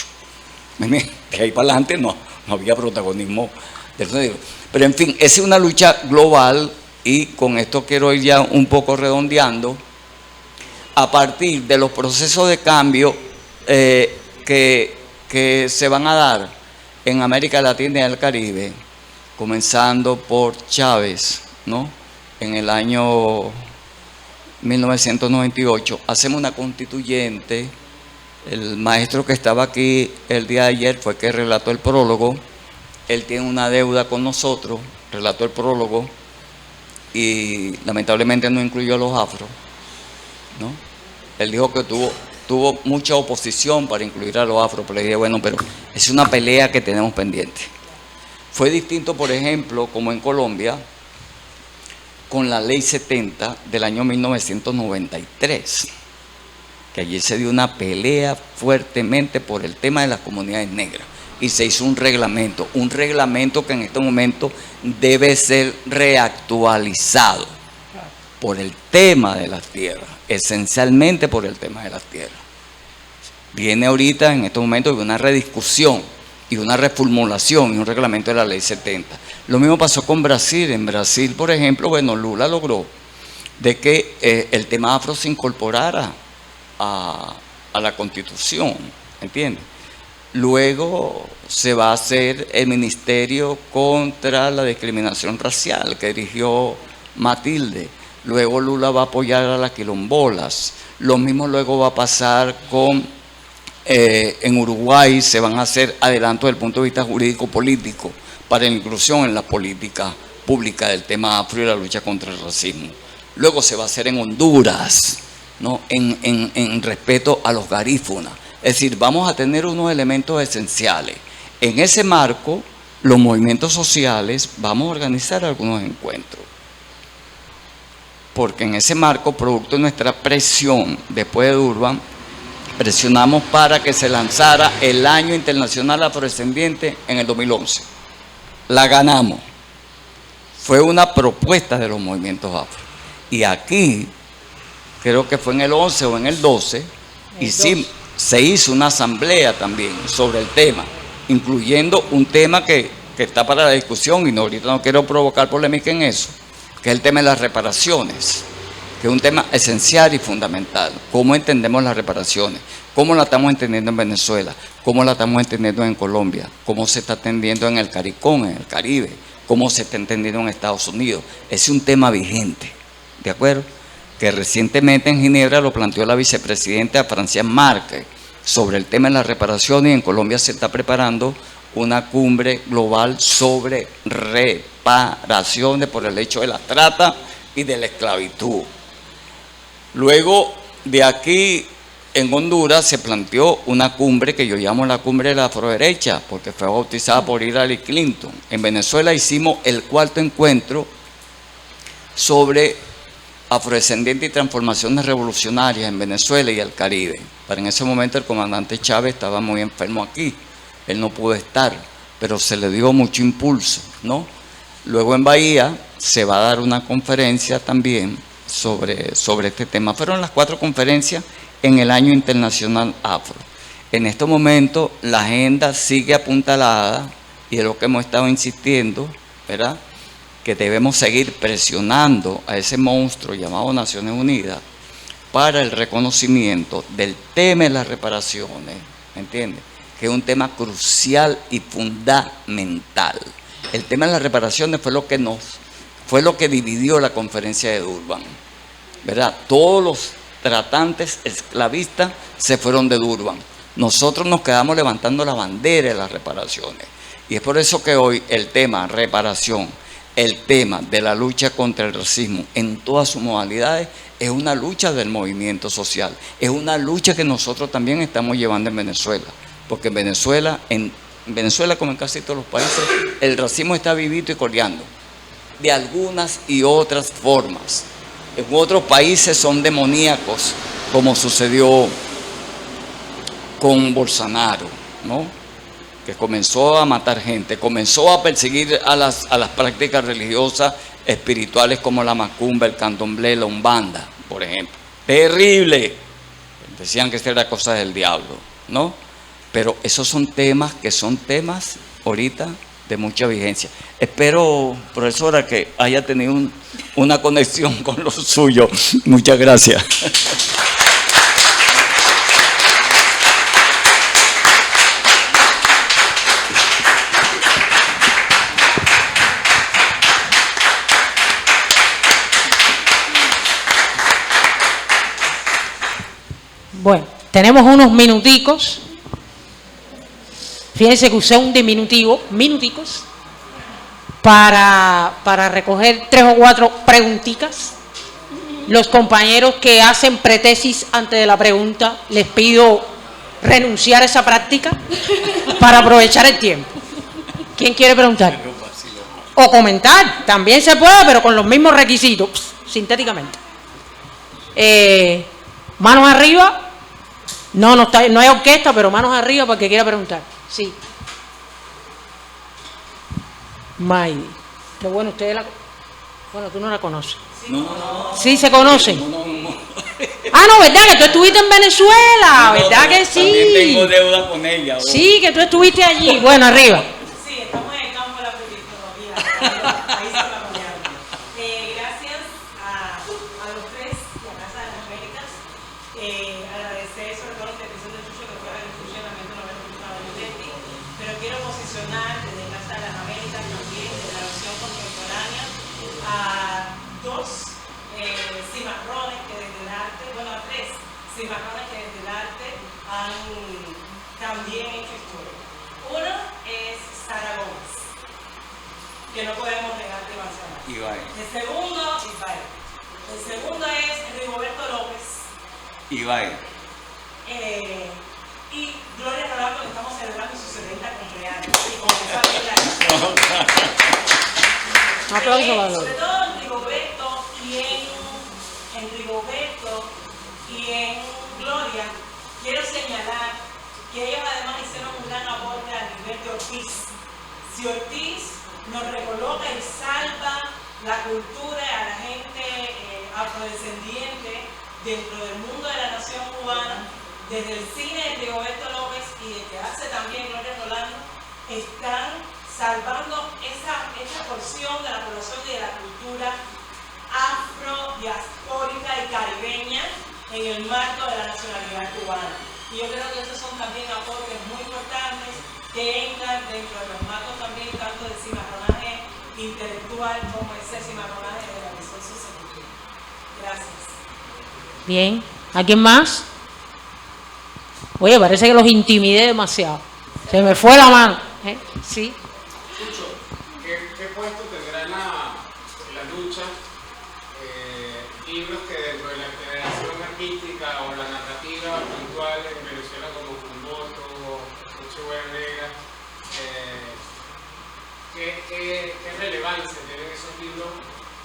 De ahí para adelante no había protagonismo del negro. Pero en fin, esa es una lucha global, y con esto quiero ir ya un poco redondeando. A partir de los procesos de cambio que se van a dar en América Latina y el Caribe, comenzando por Chávez, ¿no? En el año 1998, hacemos una constituyente. El maestro que estaba aquí el día de ayer fue que relató el prólogo. Él tiene una deuda con nosotros, relató el prólogo, y lamentablemente no incluyó a los afros, ¿no? Él dijo que tuvo mucha oposición para incluir a los afros, pero le dije: bueno, pero es una pelea que tenemos pendiente. Fue distinto, por ejemplo, como en Colombia, con la Ley 70 del año 1993. Que allí se dio una pelea fuertemente por el tema de las comunidades negras, y se hizo un reglamento que en este momento debe ser reactualizado por el tema de las tierras, esencialmente por el tema de las tierras. Viene ahorita en este momento una rediscusión y una reformulación y un reglamento de la Ley 70. Lo mismo pasó con Brasil. En Brasil, por ejemplo, bueno, Lula logró de que el tema afro se incorporara a la Constitución, ¿entiendes? Luego se va a hacer el Ministerio contra la Discriminación Racial que dirigió Matilde. Luego Lula va a apoyar a las quilombolas. Lo mismo luego va a pasar con, en Uruguay se van a hacer adelantos desde el punto de vista jurídico-político para la inclusión en la política pública del tema afro y la lucha contra el racismo. Luego se va a hacer en Honduras, ¿no? en respeto a los garífunas. Es decir, vamos a tener unos elementos esenciales. En ese marco, los movimientos sociales vamos a organizar algunos encuentros. Porque en ese marco, producto de nuestra presión después de Durban, presionamos para que se lanzara el Año Internacional Afrodescendiente en el 2011. La ganamos. Fue una propuesta de los movimientos afro. Y aquí, creo que fue en el 11 o en el 12, se hizo una asamblea también sobre el tema, incluyendo un tema que está para la discusión, y no, ahorita no quiero provocar polémica en eso, que es el tema de las reparaciones, que es un tema esencial y fundamental. ¿Cómo entendemos las reparaciones? ¿Cómo la estamos entendiendo en Venezuela? ¿Cómo la estamos entendiendo en Colombia? ¿Cómo se está entendiendo en el CARICOM, en el Caribe? ¿Cómo se está entendiendo en Estados Unidos? Es un tema vigente, ¿de acuerdo? Que recientemente en Ginebra lo planteó la vicepresidenta Francia Márquez sobre el tema de las reparaciones, y en Colombia se está preparando una cumbre global sobre reparaciones por el hecho de la trata y de la esclavitud. Luego de aquí, en Honduras, se planteó una cumbre que yo llamo la cumbre de la afroderecha, porque fue bautizada por Hillary Clinton. En Venezuela hicimos el cuarto encuentro sobre afrodescendientes y transformaciones revolucionarias en Venezuela y el Caribe. Pero en ese momento el comandante Chávez estaba muy enfermo aquí, él no pudo estar, pero se le dio mucho impulso, ¿no? Luego en Bahía se va a dar una conferencia también sobre este tema. Fueron las 4 conferencias en el Año Internacional Afro. En este momento la agenda sigue apuntalada, y es lo que hemos estado insistiendo, ¿verdad?, que debemos seguir presionando a ese monstruo llamado Naciones Unidas para el reconocimiento del tema de las reparaciones, ¿me entiendes?, que es un tema crucial y fundamental. El tema de las reparaciones fue lo que dividió la conferencia de Durban, ¿verdad? Todos los tratantes esclavistas se fueron de Durban. Nosotros nos quedamos levantando la bandera de las reparaciones. Y es por eso que hoy el tema reparación, el tema de la lucha contra el racismo en todas sus modalidades, es una lucha del movimiento social. Es una lucha que nosotros también estamos llevando en Venezuela. Porque en Venezuela, como en casi todos los países, el racismo está vivito y coleando, de algunas y otras formas. En otros países son demoníacos, como sucedió con Bolsonaro, ¿no?, que comenzó a matar gente, comenzó a perseguir a las prácticas religiosas espirituales como la macumba, el candomblé, la umbanda, por ejemplo. Terrible. Decían que esta era cosa del diablo, ¿no? Pero esos son temas que son temas ahorita de mucha vigencia. Espero, profesora, que haya tenido una conexión con lo suyo. Muchas gracias.
Bueno, tenemos unos minuticos. Fíjense que usé un diminutivo, minuticos, para recoger 3 o 4 preguntitas. Los compañeros que hacen pretesis antes de la pregunta, les pido renunciar a esa práctica para aprovechar el tiempo. ¿Quién quiere preguntar? O comentar, también se puede, pero con los mismos requisitos, sintéticamente. Manos arriba. No hay orquesta, pero manos arriba para el que quiera preguntar. Sí. Maydi. Qué bueno, ustedes bueno, tú no la conoces.
No.
Sí, se conocen.
No.
Ah, no, ¿verdad? Que tú estuviste en Venezuela, ¿verdad que sí?
También tengo deuda con ella. ¿No?
Sí, que tú estuviste allí. Bueno, arriba.
Sí, estamos en el campo de la tecnología, país colombiano. Gracias a los 3 y a Casa de las Américas. Agradecer sobre todo la intervención de Chucho, que fue el funcionamiento no haber escuchado de mencionar desde Casa de las Américas también, de la versión contemporánea, a dos cimarrones que desde el arte, bueno, a tres cimarrones que desde el arte han también hecho historia. Uno es Sara Gómez, que no podemos negar de mencionar.
Ibai.
El segundo, Ibai. El segundo es Rigoberto López.
Ibai.
Y Gloria Rolando, que estamos celebrando su 70 cumpleaños. Y como que sabe la
Un aplauso para
sobre
Gloria.
todo en Rigoberto y en Gloria, quiero señalar que ellos además hicieron un gran aporte a nivel de Ortiz. Si Ortiz nos recoloca y salva la cultura a la gente afrodescendiente dentro del mundo de la nación cubana, desde el cine de Rigoberto López y el que hace también Gloria Rolando, están salvando esa porción de la población y de la cultura afro-diaspórica y caribeña en el marco de la nacionalidad cubana. Y yo creo que esos son también aportes muy importantes que entran dentro de los marcos también tanto del cimarronaje intelectual como ese cimarronaje de la visión sociocultural. Gracias.
Bien. ¿Alguien más? Oye, parece que los intimidé demasiado. Se me fue la mano. Sí.
Chucho, ¿qué puesto tendrá en la lucha libros que dentro de la generación artística o la narrativa puntual en Venezuela como Cumboto, Nochebuena Negra, ¿qué relevancia tienen esos libros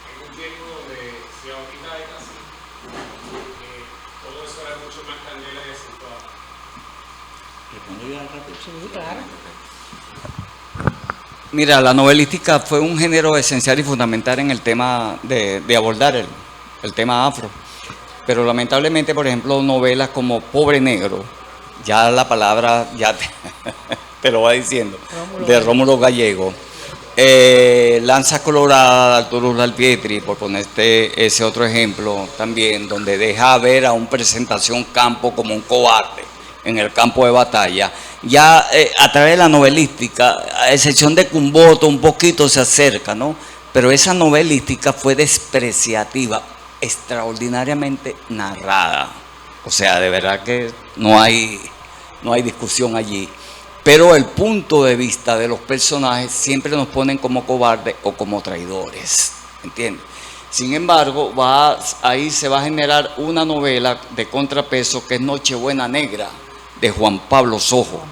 en un tiempo donde si ahorita hay casi todo eso era mucho más candela y acentuado?
Sí, claro.
Mira, la novelística fue un género esencial y fundamental en el tema de abordar el tema afro. Pero lamentablemente, por ejemplo, novelas como Pobre Negro, ya la palabra ya te lo va diciendo, de Rómulo Gallego. Lanza Colorada de Arturo Dalpietri, por ponerte ese otro ejemplo también, donde deja ver a un Presentación Campo como un cobarde en el campo de batalla. Ya a través de la novelística, a excepción de Cumboto, un poquito se acerca, ¿no? Pero esa novelística fue despreciativa, extraordinariamente narrada. O sea, de verdad que no hay discusión allí. Pero el punto de vista de los personajes siempre nos ponen como cobardes o como traidores, ¿entiendes? Sin embargo, ahí se va a generar una novela de contrapeso que es Nochebuena Negra, de Juan Pablo Sojo,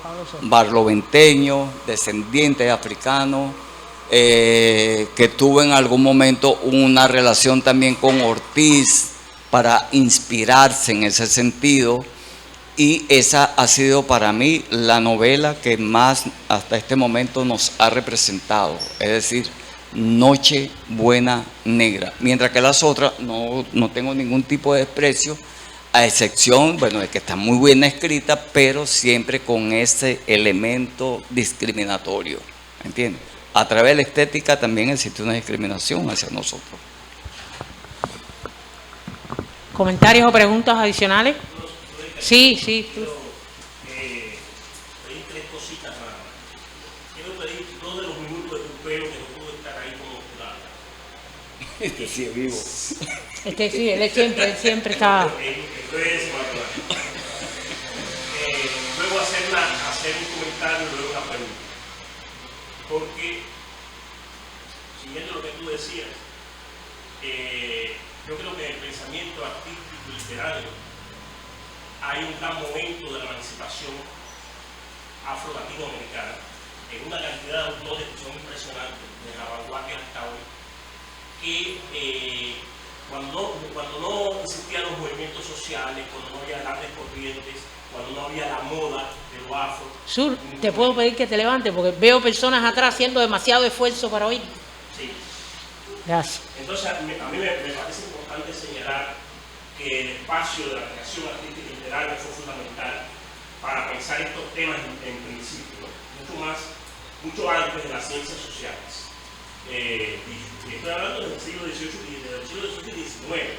barloventeño, descendiente de africano, que tuvo en algún momento una relación también con Ortiz para inspirarse en ese sentido. Y esa ha sido para mí la novela que más hasta este momento nos ha representado, es decir, Nochebuena Negra. Mientras que las otras no tengo ningún tipo de desprecio, a excepción, bueno, de que está muy bien escrita, pero siempre con ese elemento discriminatorio, ¿entiendes? A través de la estética también existe una discriminación hacia nosotros.
¿Comentarios o preguntas adicionales? Sí, sí.
Pedir tres cositas más. Quiero pedir 2 de los minutos de tu pelo que no pudo estar ahí como jurado.
Este sí es vivo.
Sí, él siempre está.
Luego hacer un comentario y luego una pregunta. Porque, siguiendo lo que tú decías, yo creo que en el pensamiento artístico y literario hay un gran momento de la emancipación afro-latinoamericana en una cantidad de autores que son impresionantes, de la vanguardia hasta hoy, que cuando no existían los movimientos sociales, cuando no había grandes corrientes, cuando no había la moda de lo afro.
Sur, te puedo pedir que te levantes porque veo personas atrás haciendo demasiado esfuerzo para oír.
Sí.
Gracias.
Entonces, a mí me parece importante señalar que el espacio de la creación artística y literaria fue fundamental para pensar estos temas en principio, mucho antes de las ciencias sociales. Y estoy hablando del siglo XVIII y XIX.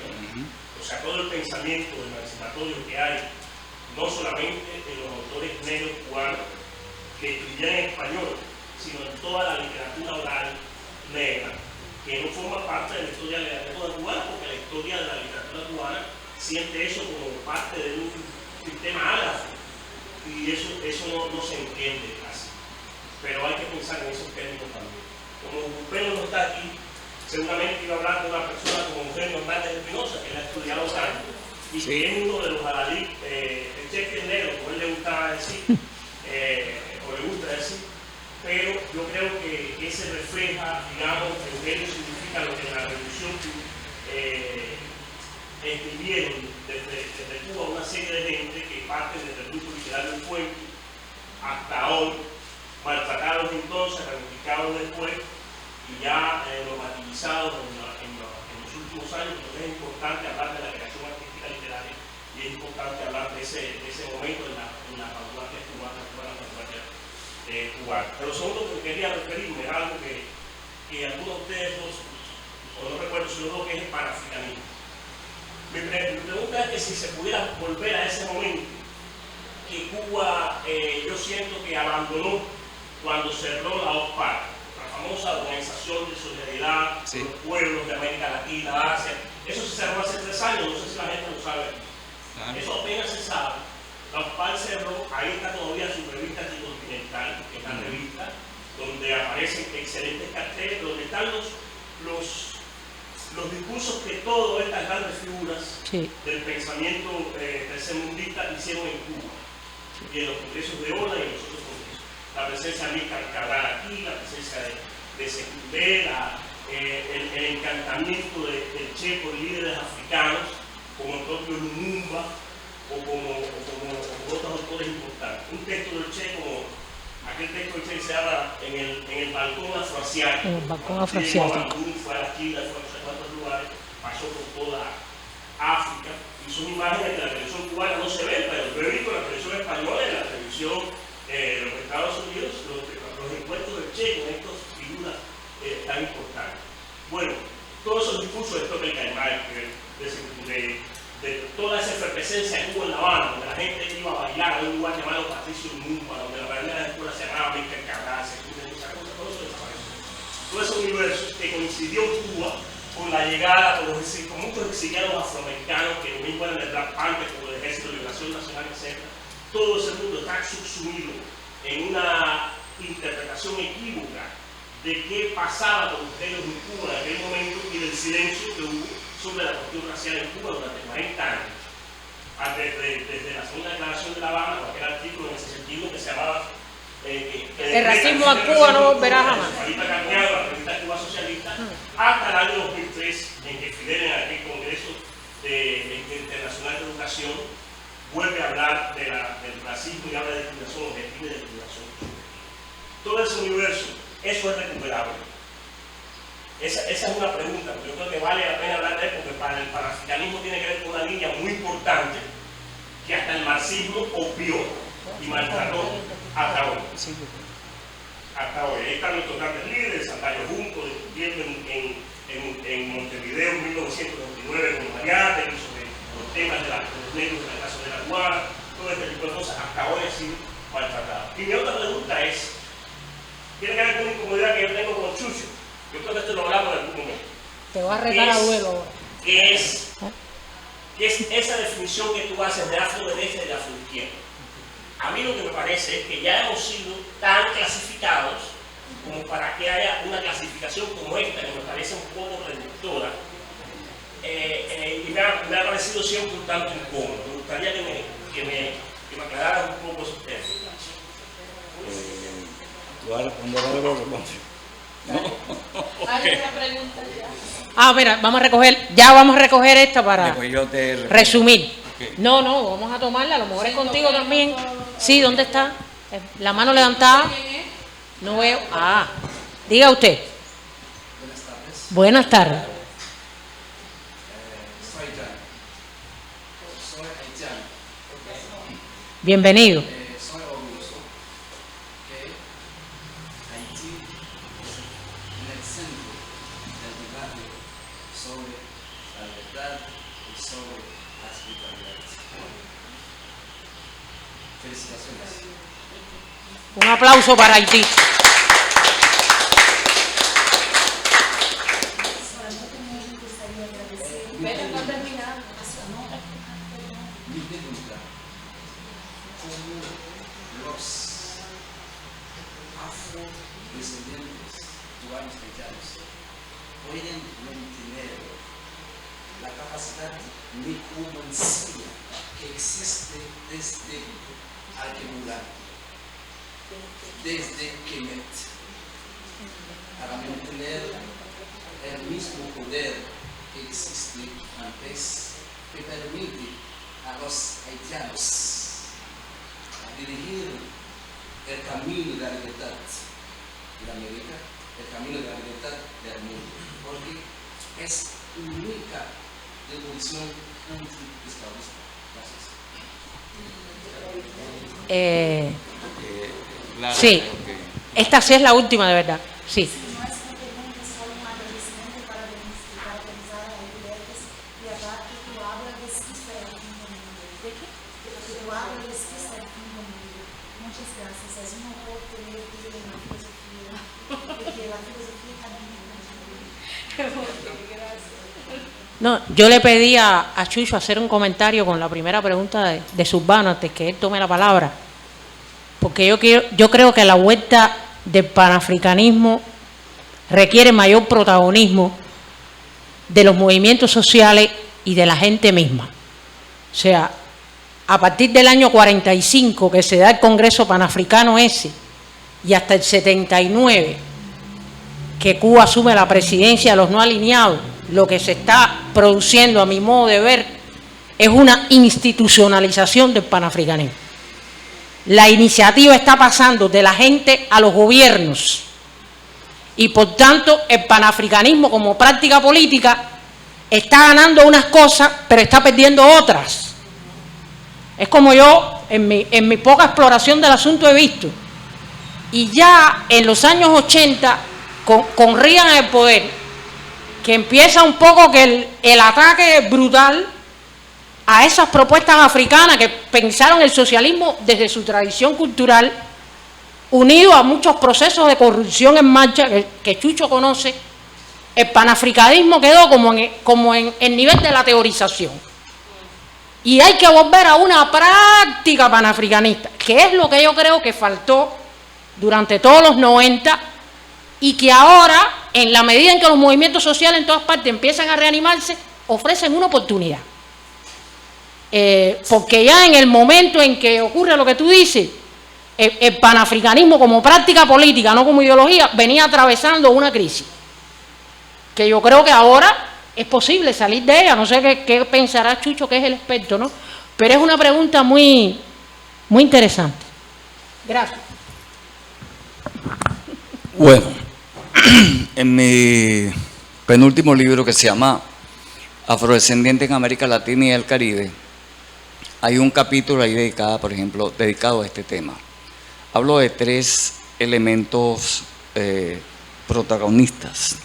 O sea, todo el pensamiento emancipatorio que hay, no solamente en los autores negros cubanos que escribían en español, sino en toda la literatura oral negra, que no forma parte de la historia de la literatura cubana, porque la historia de la literatura cubana siente eso como parte de un sistema ágrafo, y eso no se entiende casi. Pero hay que pensar en esos términos también. Como Pedro no está aquí, seguramente iba a hablar de una persona como Eugenio Hernández Espinosa, que él ha estudiado tanto, y que es uno de los adalid, el Shakespeare negro, como él le gustaba decir, o le gusta decir, pero yo creo que ese refleja, digamos, Eugenio significa lo que en la revolución escribieron desde Cuba una serie de gente que parte desde el grupo literario del Puente hasta hoy, maltratados entonces, reivindicados después y ya normativizados en los últimos años. Entonces es importante hablar de la creación artística literaria y es importante hablar de ese momento en la vanguardia cubana, Pero lo segundo que quería referirme era algo que algunos de ustedes o no recuerdo si lo que es el panafricanismo. Mi pregunta es que si se pudiera volver a ese momento que Cuba, yo siento que abandonó cuando cerró la OPAC, la famosa Organización de Solidaridad con los Pueblos de América Latina, Asia. Eso se cerró hace 3 años, no sé si la gente lo sabe. Eso apenas se sabe. La OPAC cerró, ahí está todavía su revista Continental, que es la revista donde aparecen excelentes carteles, donde están los discursos que todas estas grandes figuras del pensamiento tercermundista hicieron en Cuba, y en los congresos de ONA y en los otros congresos. La presencia de Amílcar Cabral aquí, la presencia de Secundé, el encantamiento del Che por líderes africanos, como el propio Lumumba, o como otros autores importantes. Un texto del Che, como aquel texto del Che que se llama en el balcón afroasiático.
En el balcón afroasiático.
Fue a la China, fue a no sé cuántos lugares, pasó por toda África, y son imágenes que la televisión cubana no se ve, pero yo he visto en la televisión española, en la televisión de los Estados Unidos, los encuentros del Che con estas figuras tan importantes. Bueno, todos esos discursos de Stockel Caimán, de toda esa efervescencia que hubo en La Habana, donde la gente iba a bailar a un lugar llamado Patricio Lumumba, donde la mayoría de las escuelas se llamaba Amílcar Cabral, todo eso desapareció. Todo ese universo que coincidió en Cuba con la llegada con muchos exiliados afroamericanos que no igual en el Black Panther, como el Ejército de Liberación Nacional, etc. Todo ese mundo está subsumido en una interpretación equívoca de qué pasaba con ellos en Cuba en aquel momento y del silencio que hubo sobre la cuestión racial en Cuba durante 40 años. Desde la segunda declaración de La Habana, aquel artículo en ese sentido que se llamaba
el racismo a Cuba no volverá jamás.
La revista Cuba Socialista, hasta el año 2003, en que Fidel, en aquel Congreso Internacional de Educación, vuelve a hablar del racismo y habla de discriminación objetiva y de discriminación. Todo ese universo, eso es recuperable. Esa es una pregunta, porque yo creo que vale la pena hablar de él, porque para el panafricanismo tiene que ver con una línea muy importante que hasta el marxismo obvió y maltrató hasta hoy. Hasta hoy. Ahí están nuestros grandes líderes, Santayo Junco, discutiendo en Montevideo en 1929 con Mariate, sobre los temas de los negros de la clase de la Guara, todo este tipo de cosas, hasta hoy ha sido maltratado. Y mi otra pregunta es, tiene que ver con una incomodidad que yo tengo con Chucho. Yo creo que esto lo hablamos en algún momento.
Te va a retar a duelo ahora.
¿Qué es esa definición que tú haces de afro-derecha y de afro-izquierda? A mí lo que me parece es que ya hemos sido tan clasificados como para que haya una clasificación como esta, que me parece un poco reductora, y me ha parecido siempre un tanto incómodo. Me gustaría que me aclararas un poco esos temas.
¿Tú vas a responder algo?
Hay una pregunta ya.
Mira, vamos a recoger esta para resumir.
Okay.
No, vamos a tomarla, a lo mejor es contigo también. Sí, ¿dónde está? La mano levantada. No veo. Diga usted.
Buenas tardes.
Buenas tardes.
Soy haitiano.
Bienvenido.
Soy orgulloso que Haití es en el centro del debate sobre la verdad y sobre la espiritualidad. Felicitaciones.
Un aplauso para Haití.
Mi pregunta, ¿cómo los afrodescendientes cubanos haitianos pueden mantener la capacidad de humancía que existe desde Alquemulán, desde Kemet, para mantener el mismo poder que existe antes, que permite a los haitianos dirigir el camino de la libertad de América, el camino de la libertad del mundo, porque es única revolución anti-esclavista.
Gracias.
Sí, esta sí es la última de verdad, sí. No, yo le pedí a Chucho hacer un comentario con la primera pregunta de Silvano antes que él tome la palabra, porque yo creo que la vuelta del panafricanismo requiere mayor protagonismo de los movimientos sociales y de la gente misma. O sea, a partir del año 45 que se da el Congreso Panafricano ese y hasta el 79 que Cuba asume la presidencia de los no alineados, lo que se está produciendo, a mi modo de ver, es una institucionalización del panafricanismo. La iniciativa está pasando de la gente a los gobiernos y por tanto el panafricanismo como práctica política está ganando unas cosas pero está perdiendo otras. Es como yo en mi poca exploración del asunto he visto, y ya en los años 80 con Reagan en el poder, que empieza un poco que el ataque brutal a esas propuestas africanas que pensaron el socialismo desde su tradición cultural, unido a muchos procesos de corrupción en marcha que Chucho conoce, el panafricanismo quedó como en el nivel de la teorización. Y hay que volver a una práctica panafricanista, que es lo que yo creo que faltó durante todos los 90 y que ahora, en la medida en que los movimientos sociales en todas partes empiezan a reanimarse, ofrecen una oportunidad. Porque ya en el momento en que ocurre lo que tú dices, el panafricanismo como práctica política, no como ideología, venía atravesando una crisis, que yo creo que ahora es posible salir de ella. No sé qué pensará Chucho, que es el experto, ¿no? Pero es una pregunta muy, muy interesante. Gracias.
Bueno, en mi penúltimo libro, que se llama Afrodescendiente en América Latina y el Caribe, hay un capítulo ahí dedicado a este tema. Hablo de 3 elementos protagonistas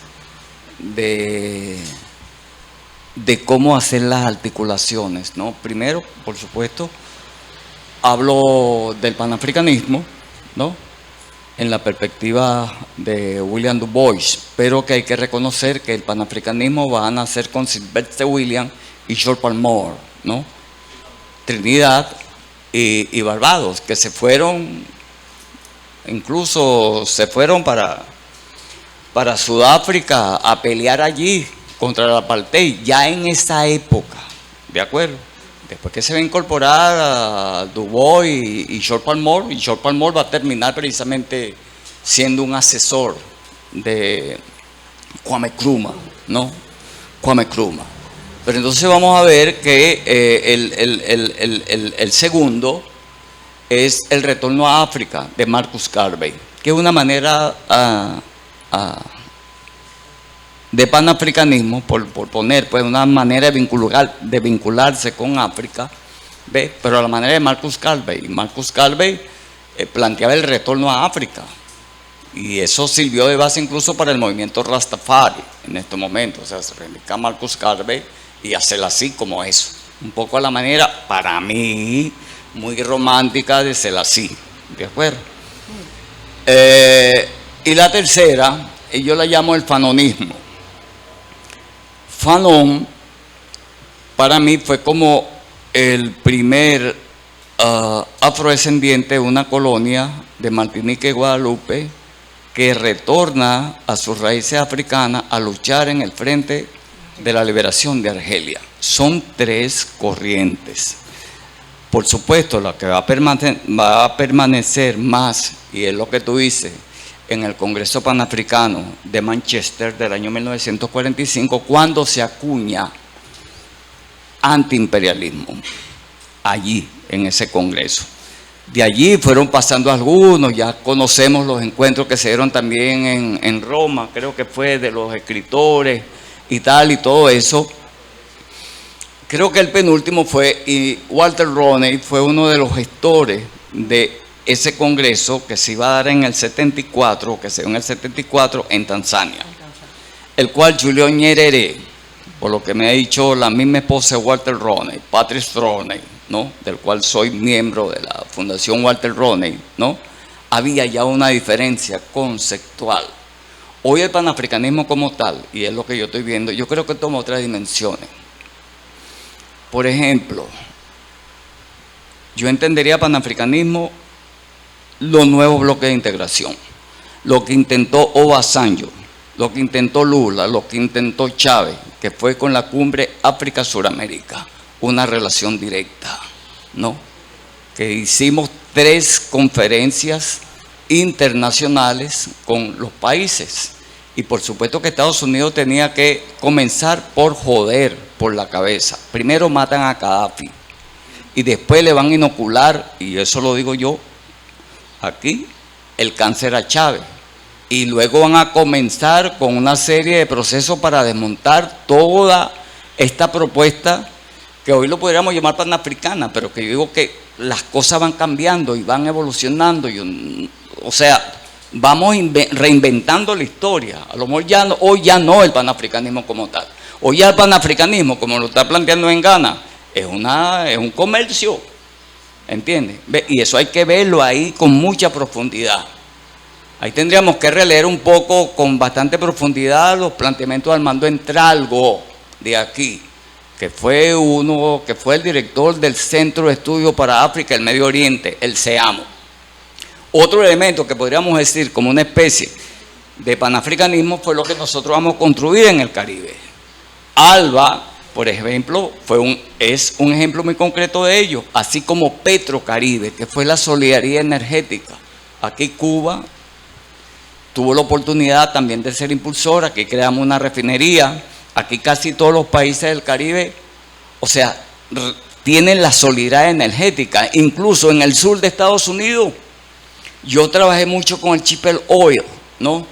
de cómo hacer las articulaciones, ¿no? Primero, por supuesto, hablo del panafricanismo, ¿no?, en la perspectiva de William Du Bois, pero que hay que reconocer que el panafricanismo va a nacer con Sylvester Williams y George Palmer, ¿no? Trinidad y Barbados, que se fueron, incluso se fueron para Sudáfrica a pelear allí contra el apartheid, ya en esa época, ¿de acuerdo? Después que se va a incorporar a Du Bois y George Palmer va a terminar precisamente siendo un asesor de Kwame Nkrumah, ¿no? Kwame Nkrumah. Pero entonces vamos a ver que el segundo es el retorno a África de Marcus Garvey, que es una manera de panafricanismo, por poner pues una manera de vincularse con África, ¿ve? Pero a la manera de Marcus Garvey. Marcus Garvey planteaba el retorno a África, y eso sirvió de base incluso para el movimiento Rastafari en este momento. O sea, se reivindica a Marcus Garvey y hacerlo así como eso, un poco a la manera, para mí, muy romántica de Selassie, ¿de acuerdo? Y la tercera, yo la llamo el fanonismo. Fanon para mí fue como el primer afrodescendiente de una colonia de Martinica y Guadalupe que retorna a sus raíces africanas a luchar en el frente de la liberación de Argelia. Son tres corrientes. Por supuesto, la que va a permanecer más, y es lo que tú dices, en el Congreso Panafricano de Manchester del año 1945, cuando se acuña antiimperialismo, allí, en ese Congreso. De allí fueron pasando algunos, ya conocemos los encuentros que se dieron también en Roma, creo que fue de los escritores y tal, y todo eso. Creo que el penúltimo fue, y Walter Roney fue uno de los gestores de ese congreso que se iba a dar en el 74, que se dio en el 74 en Tanzania, el cual Julio Nyerere, por lo que me ha dicho la misma esposa de Walter Roney, Patrice Roney, ¿no?, del cual soy miembro de la Fundación Walter Roney, ¿no?, había ya una diferencia conceptual. Hoy el panafricanismo como tal, y es lo que yo estoy viendo, yo creo que toma otras dimensiones. Por ejemplo, yo entendería panafricanismo los nuevos bloques de integración, lo que intentó Obasanjo, lo que intentó Lula, lo que intentó Chávez, que fue con la cumbre África-Suramérica, una relación directa, ¿no? Que hicimos 3 conferencias internacionales con los países, y por supuesto que Estados Unidos tenía que comenzar por joder por la cabeza. Primero matan a Gaddafi y después le van a inocular, y eso lo digo yo aquí, el cáncer a Chávez, y luego van a comenzar con una serie de procesos para desmontar toda esta propuesta que hoy lo podríamos llamar panafricana, pero que yo digo que las cosas van cambiando y van evolucionando, o sea, vamos reinventando la historia. A lo mejor hoy ya no el panafricanismo como tal, hoy ya el panafricanismo, como lo está planteando en Ghana, es un comercio, ¿entiendes? Y eso hay que verlo ahí con mucha profundidad. Ahí tendríamos que releer un poco con bastante profundidad los planteamientos de Armando Entralgo de aquí, que fue el director del Centro de Estudios para África y el Medio Oriente, el CEAMO. Otro elemento que podríamos decir como una especie de panafricanismo fue lo que nosotros vamos a construir en el Caribe. ALBA, por ejemplo, es un ejemplo muy concreto de ello, así como Petrocaribe, que fue la solidaridad energética. Aquí Cuba tuvo la oportunidad también de ser impulsora, aquí creamos una refinería, aquí casi todos los países del Caribe, o sea, tienen la solidaridad energética, incluso en el sur de Estados Unidos. Yo trabajé mucho con el Chippewa Oil, ¿no?,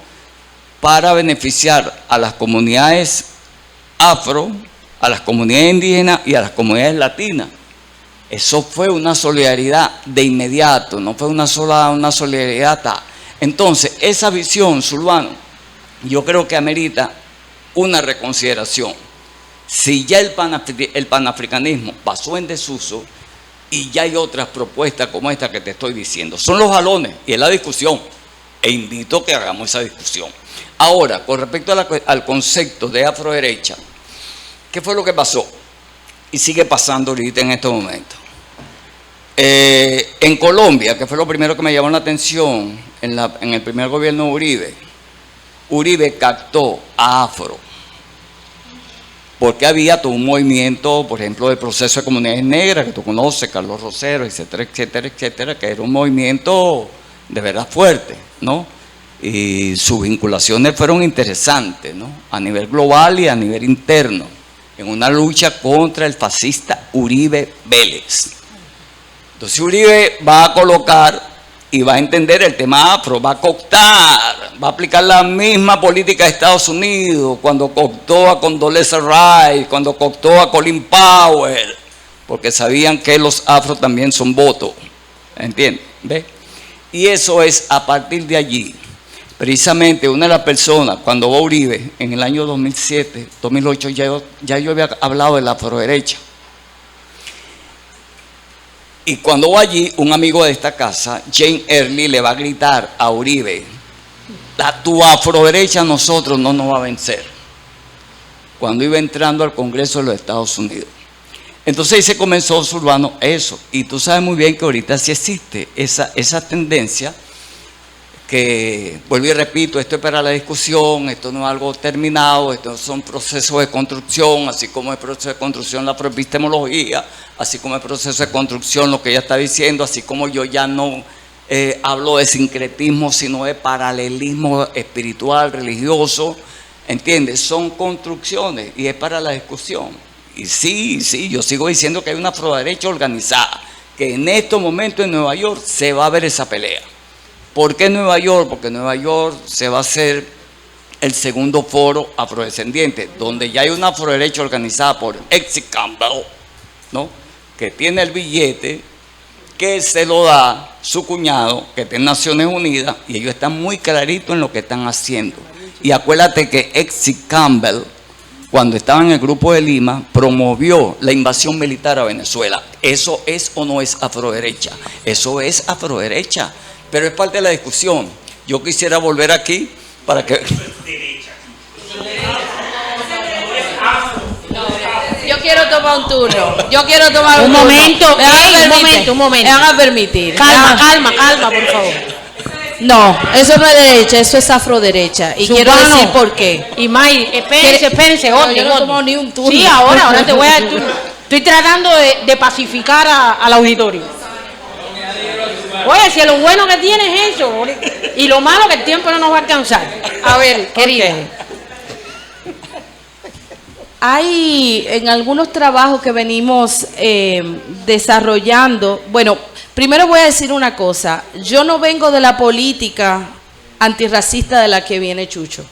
para beneficiar a las comunidades afro, a las comunidades indígenas y a las comunidades latinas. Eso fue una solidaridad de inmediato, no fue una solidaridad. Entonces, esa visión, Zurbano, yo creo que amerita una reconsideración. Si ya el panafricanismo pasó en desuso y ya hay otras propuestas como esta que te estoy diciendo, son los jalones y es la discusión, e invito a que hagamos esa discusión. Ahora, con respecto al concepto de afroderecha, ¿qué fue lo que pasó? Y sigue pasando ahorita en este momento. En Colombia, que fue lo primero que me llamó la atención en el primer gobierno de Uribe captó a afro, porque había todo un movimiento, por ejemplo, del proceso de comunidades negras, que tú conoces, Carlos Rosero, etcétera, etcétera, etcétera, que era un movimiento de verdad fuerte, ¿no? Y sus vinculaciones fueron interesantes, ¿no?, a nivel global y a nivel interno, en una lucha contra el fascista Uribe Vélez. Entonces Uribe va a colocar y va a entender el tema afro, va a cooptar, va a aplicar la misma política de Estados Unidos cuando cooptó a Condoleezza Rice, cuando cooptó a Colin Powell, porque sabían que los afros también son votos, ¿entiendes? ¿Ve? Y eso es a partir de allí. Precisamente una de las personas, cuando va Uribe, en el año 2007, 2008, ya yo había hablado de la afroderecha. Y cuando va allí, un amigo de esta casa, Jane Early, le va a gritar a Uribe: tu afroderecha a nosotros no nos va a vencer. cuando iba entrando al Congreso de los Estados Unidos. Entonces ahí se comenzó, Zurbano, eso. Y tú sabes muy bien que ahorita sí existe esa tendencia que, vuelvo y repito, esto es para la discusión, esto no es algo terminado, esto son procesos de construcción, así como el proceso de construcción la propia epistemología, así como el proceso de construcción lo que ella está diciendo, así como yo ya no hablo de sincretismo, sino de paralelismo espiritual, religioso, ¿entiendes? Son construcciones y es para la discusión. Y sí, yo sigo diciendo que hay una afroderecha organizada, que en estos momentos en Nueva York se va a ver esa pelea. ¿Por qué Nueva York? Porque en Nueva York se va a hacer el segundo foro afrodescendiente, donde ya hay una afroderecha organizada por Exit Campbell, ¿no? Que tiene el billete, que se lo da su cuñado, que está en Naciones Unidas, y ellos están muy claritos en lo que están haciendo. Y acuérdate que Exit Campbell, cuando estaba en el Grupo de Lima, promovió la invasión militar a Venezuela. ¿Eso es o no es afroderecha? Eso es afroderecha, pero es parte de la discusión. Yo quisiera volver aquí para que...
Yo quiero tomar un turno. Yo quiero tomar un
momento,
turno.
un momento.
Me van a permitir.
Calma, por favor.
No, eso no es derecha, eso es afroderecha. Y quiero decir por qué.
Y May, espérense,
No, yo no he tomado ni un turno.
Sí, ahora te voy a dar turno. Estoy tratando de pacificar al auditorio. Oye, si lo bueno que tiene es eso, y lo malo que el tiempo no nos va a alcanzar. A ver, querida.
Okay. Hay en algunos trabajos que venimos desarrollando, bueno, primero voy a decir una cosa, yo no vengo de la política antirracista de la que viene Chucho.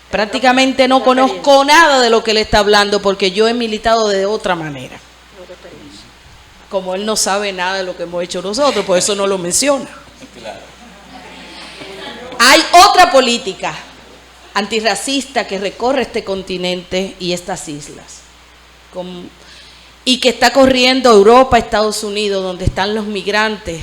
Prácticamente no conozco nada de lo que él está hablando porque yo he militado de otra manera. Como él no sabe nada de lo que hemos hecho nosotros, por eso no lo menciona. Hay otra política antirracista que recorre este continente y estas islas. Y que está corriendo Europa, Estados Unidos, donde están los migrantes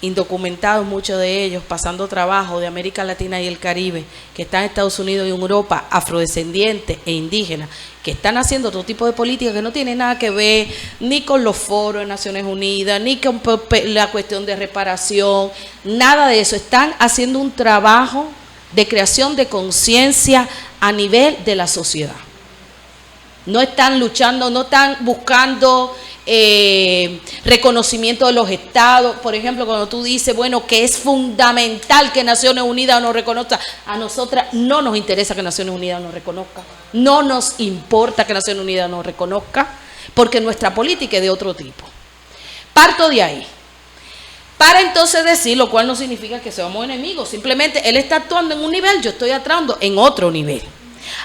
indocumentados, muchos de ellos, pasando trabajo de América Latina y el Caribe, que están en Estados Unidos y en Europa, afrodescendientes e indígenas, que están haciendo otro tipo de política que no tiene nada que ver ni con los foros de Naciones Unidas, ni con la cuestión de reparación, nada de eso. Están haciendo un trabajo de creación de conciencia a nivel de la sociedad. No están luchando, no están buscando reconocimiento de los estados. Por ejemplo, cuando tú dices, bueno, que es fundamental que Naciones Unidas nos reconozca, a nosotras no nos interesa que Naciones Unidas nos reconozca, no nos importa que Naciones Unidas nos reconozca, porque nuestra política es de otro tipo. Parto de ahí. Para entonces decir, lo cual no significa que seamos enemigos, simplemente él está actuando en un nivel, yo estoy actuando en otro nivel.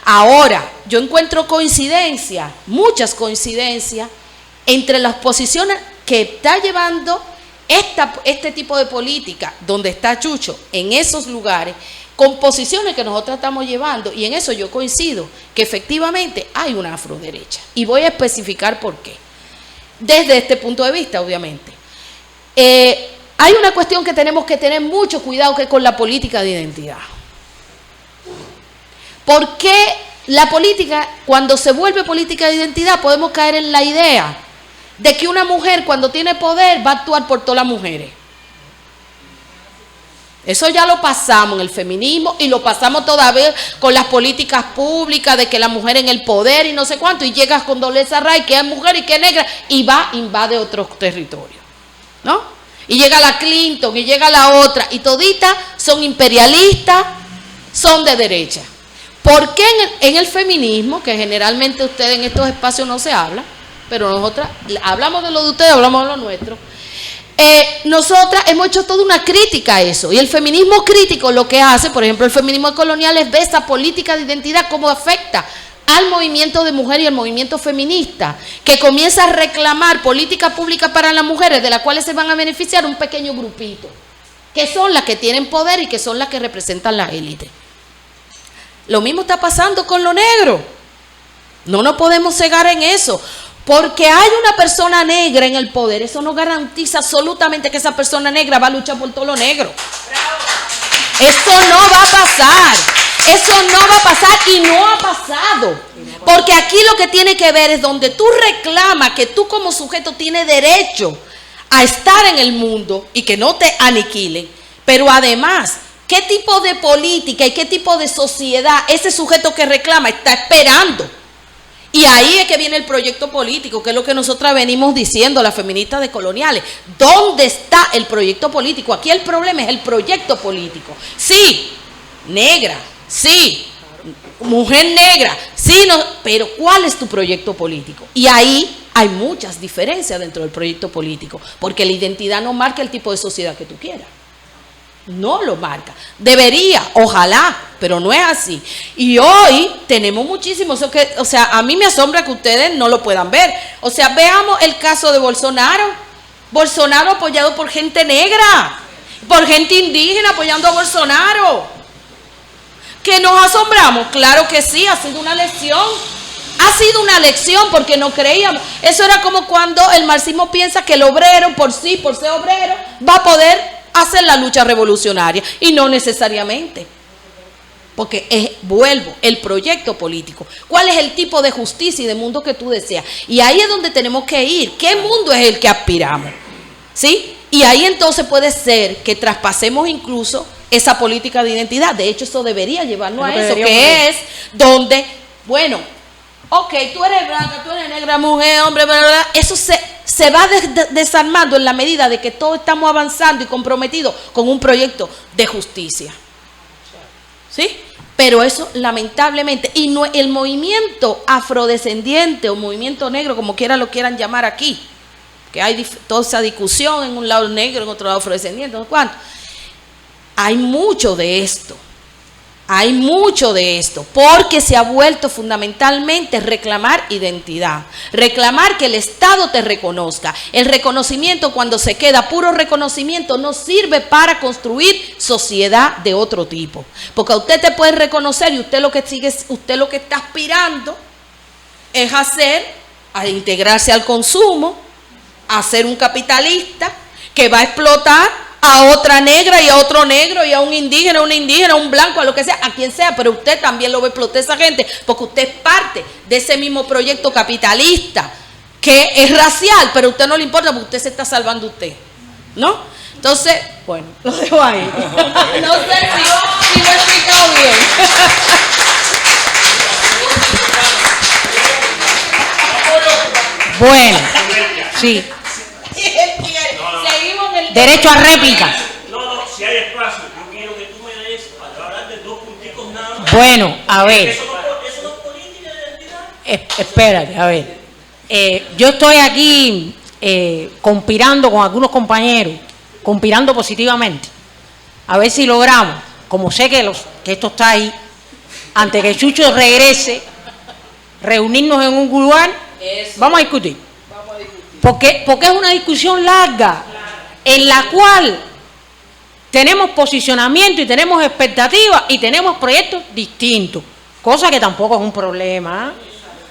Ahora, yo encuentro coincidencias, muchas coincidencias, entre las posiciones que está llevando este tipo de política, donde está Chucho, en esos lugares, con posiciones que nosotros estamos llevando, y en eso yo coincido, que efectivamente hay una afroderecha. Y voy a especificar por qué. Desde este punto de vista, obviamente. Hay una cuestión que tenemos que tener mucho cuidado, que es con la política de identidad. ¿Por qué la política, cuando se vuelve política de identidad, podemos caer en la idea de que una mujer cuando tiene poder va a actuar por todas las mujeres? Eso ya lo pasamos en el feminismo y lo pasamos todavía con las políticas públicas de que la mujer en el poder y no sé cuánto, y llegas con Doleza Ray, que es mujer y que es negra, y va, invade otros territorios, ¿no? Y llega la Clinton y llega la otra, y toditas son imperialistas, son de derecha. ¿Por qué en el feminismo, que generalmente ustedes en estos espacios no se habla, pero nosotras hablamos de lo de ustedes, hablamos de lo nuestro? Nosotras hemos hecho toda una crítica a eso, y el feminismo crítico lo que hace, por ejemplo, el feminismo colonial, es ver esa política de identidad cómo afecta al movimiento de mujeres y al movimiento feminista, que comienza a reclamar políticas públicas para las mujeres, de las cuales se van a beneficiar un pequeño grupito, que son las que tienen poder y que son las que representan las élites. Lo mismo está pasando con lo negro. No nos podemos cegar en eso. Porque hay una persona negra en el poder, eso no garantiza absolutamente que esa persona negra va a luchar por todo lo negro. Eso no va a pasar. Eso no va a pasar y no ha pasado. Porque aquí lo que tiene que ver es donde tú reclamas que tú como sujeto tienes derecho a estar en el mundo y que no te aniquilen, pero además, ¿qué tipo de política y qué tipo de sociedad ese sujeto que reclama está esperando? Y ahí es que viene el proyecto político, que es lo que nosotras venimos diciendo, las feministas decoloniales. ¿Dónde está el proyecto político? Aquí el problema es el proyecto político. Sí, negra, sí, mujer negra, sí, no, pero ¿cuál es tu proyecto político? Y ahí hay muchas diferencias dentro del proyecto político, porque la identidad no marca el tipo de sociedad que tú quieras. No lo marca. Debería, ojalá, pero no es así. Y hoy tenemos muchísimos, o sea, a mí me asombra que ustedes no lo puedan ver. O sea, veamos el caso de Bolsonaro. Bolsonaro apoyado por gente negra, por gente indígena apoyando a Bolsonaro. ¿Que nos asombramos? Claro que sí, ha sido una lección. Ha sido una lección porque no creíamos. Eso era como cuando el marxismo piensa que el obrero por sí, por ser obrero, va a poder hacer la lucha revolucionaria, y no necesariamente, porque vuelvo, el proyecto político, cuál es el tipo de justicia y de mundo que tú deseas, y ahí es donde tenemos que ir, qué mundo es el que aspiramos, ¿sí? Y ahí entonces puede ser que traspasemos incluso esa política de identidad. De hecho, eso debería llevarnos a eso, que es donde, bueno, ok, tú eres blanca, tú eres negra, mujer, hombre, bla, bla, bla. Eso se va desarmando en la medida de que todos estamos avanzando y comprometidos con un proyecto de justicia. ¿Sí? Pero eso lamentablemente, y no, el movimiento afrodescendiente o movimiento negro, como quiera lo quieran llamar aquí, que hay toda esa discusión, en un lado negro, en otro lado afrodescendiente, no sé cuánto. Hay mucho de esto. Hay mucho de esto, porque se ha vuelto fundamentalmente reclamar identidad, reclamar que el Estado te reconozca. El reconocimiento, cuando se queda puro reconocimiento, no sirve para construir sociedad de otro tipo. Porque a usted te puede reconocer y usted lo que está aspirando es a integrarse al consumo, a ser un capitalista que va a explotar a otra negra y a otro negro y a un indígena, a un blanco, a lo que sea, a quien sea, pero usted también lo va a explotar a esa gente, porque usted es parte de ese mismo proyecto capitalista que es racial, pero a usted no le importa porque usted se está salvando usted, ¿no? Entonces, bueno, lo dejo ahí. No sé si lo he explicado bien.
Bueno, sí.
Seguimos en el
Derecho a réplica.
No, si hay espacio, yo quiero que tú me des para hablar de 2 punticos nada más.
Bueno, a ver.
Eso no es política de identidad.
Espérate, a ver. Yo estoy aquí conspirando con algunos compañeros, conspirando positivamente, a ver si logramos, como sé que esto está ahí, antes que Chucho regrese, reunirnos en un lugar. Vamos a discutir. Porque es una discusión larga, en la cual tenemos posicionamiento y tenemos expectativas y tenemos proyectos distintos, cosa que tampoco es un problema.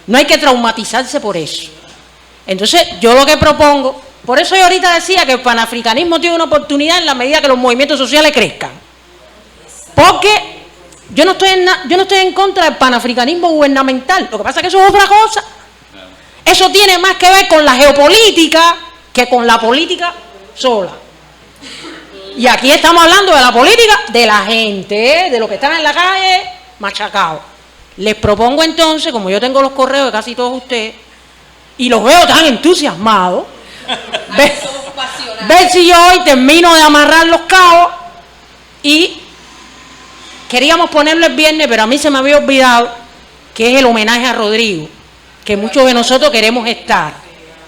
No hay que traumatizarse por eso. Entonces, yo lo que propongo, por eso yo ahorita decía que el panafricanismo tiene una oportunidad en la medida que los movimientos sociales crezcan. Porque yo no estoy en contra del panafricanismo gubernamental, lo que pasa es que eso es otra cosa. Eso tiene más que ver con la geopolítica que con la política sola. Y aquí estamos hablando de la política de la gente, de los que están en la calle machacados. Les propongo entonces, como yo tengo los correos de casi todos ustedes, y los veo tan entusiasmados, ver si yo hoy termino de amarrar los cabos. Y queríamos ponerlo el viernes, pero a mí se me había olvidado que es el homenaje a Rodrigo, que muchos de nosotros queremos estar.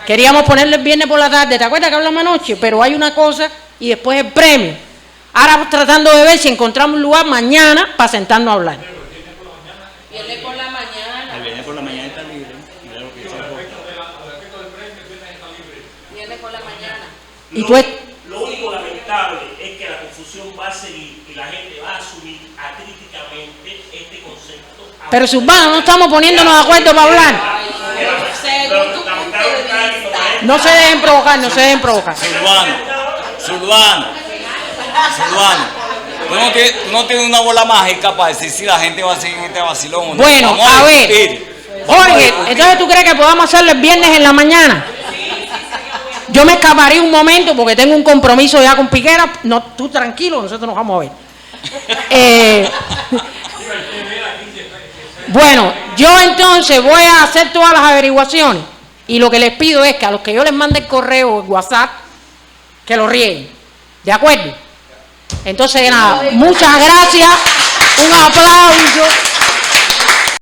Queríamos ponerle el viernes por la tarde, ¿te acuerdas que hablamos anoche? Pero hay una cosa y después el premio. Ahora tratando de ver si encontramos un lugar mañana para sentarnos a hablar.
Viernes por la mañana.
El viernes por la mañana está libre. Mira lo que dice
Viernes por la mañana.
Y tú
Lo único lamentable es que la confusión va a seguir y la gente va a asumir acríticamente este concepto.
Pero Silvano, no estamos poniéndonos de acuerdo para hablar. No se dejen provocar, no se dejen provocar.
Silvano, tú no tienes una bola mágica para decir si la gente va a seguir en este vacilón o no.
Bueno,
Vamos
a ver.
discutir.
Oye, entonces tú crees que podamos hacerlo el viernes en la mañana. Yo me escaparía un momento porque tengo un compromiso ya con Piquera. No, tú tranquilo, nosotros nos vamos a ver. Bueno, yo entonces voy a hacer todas las averiguaciones y lo que les pido es que a los que yo les mande el correo o el WhatsApp, que lo rieguen. ¿De acuerdo? Entonces, nada, muchas gracias. Un aplauso.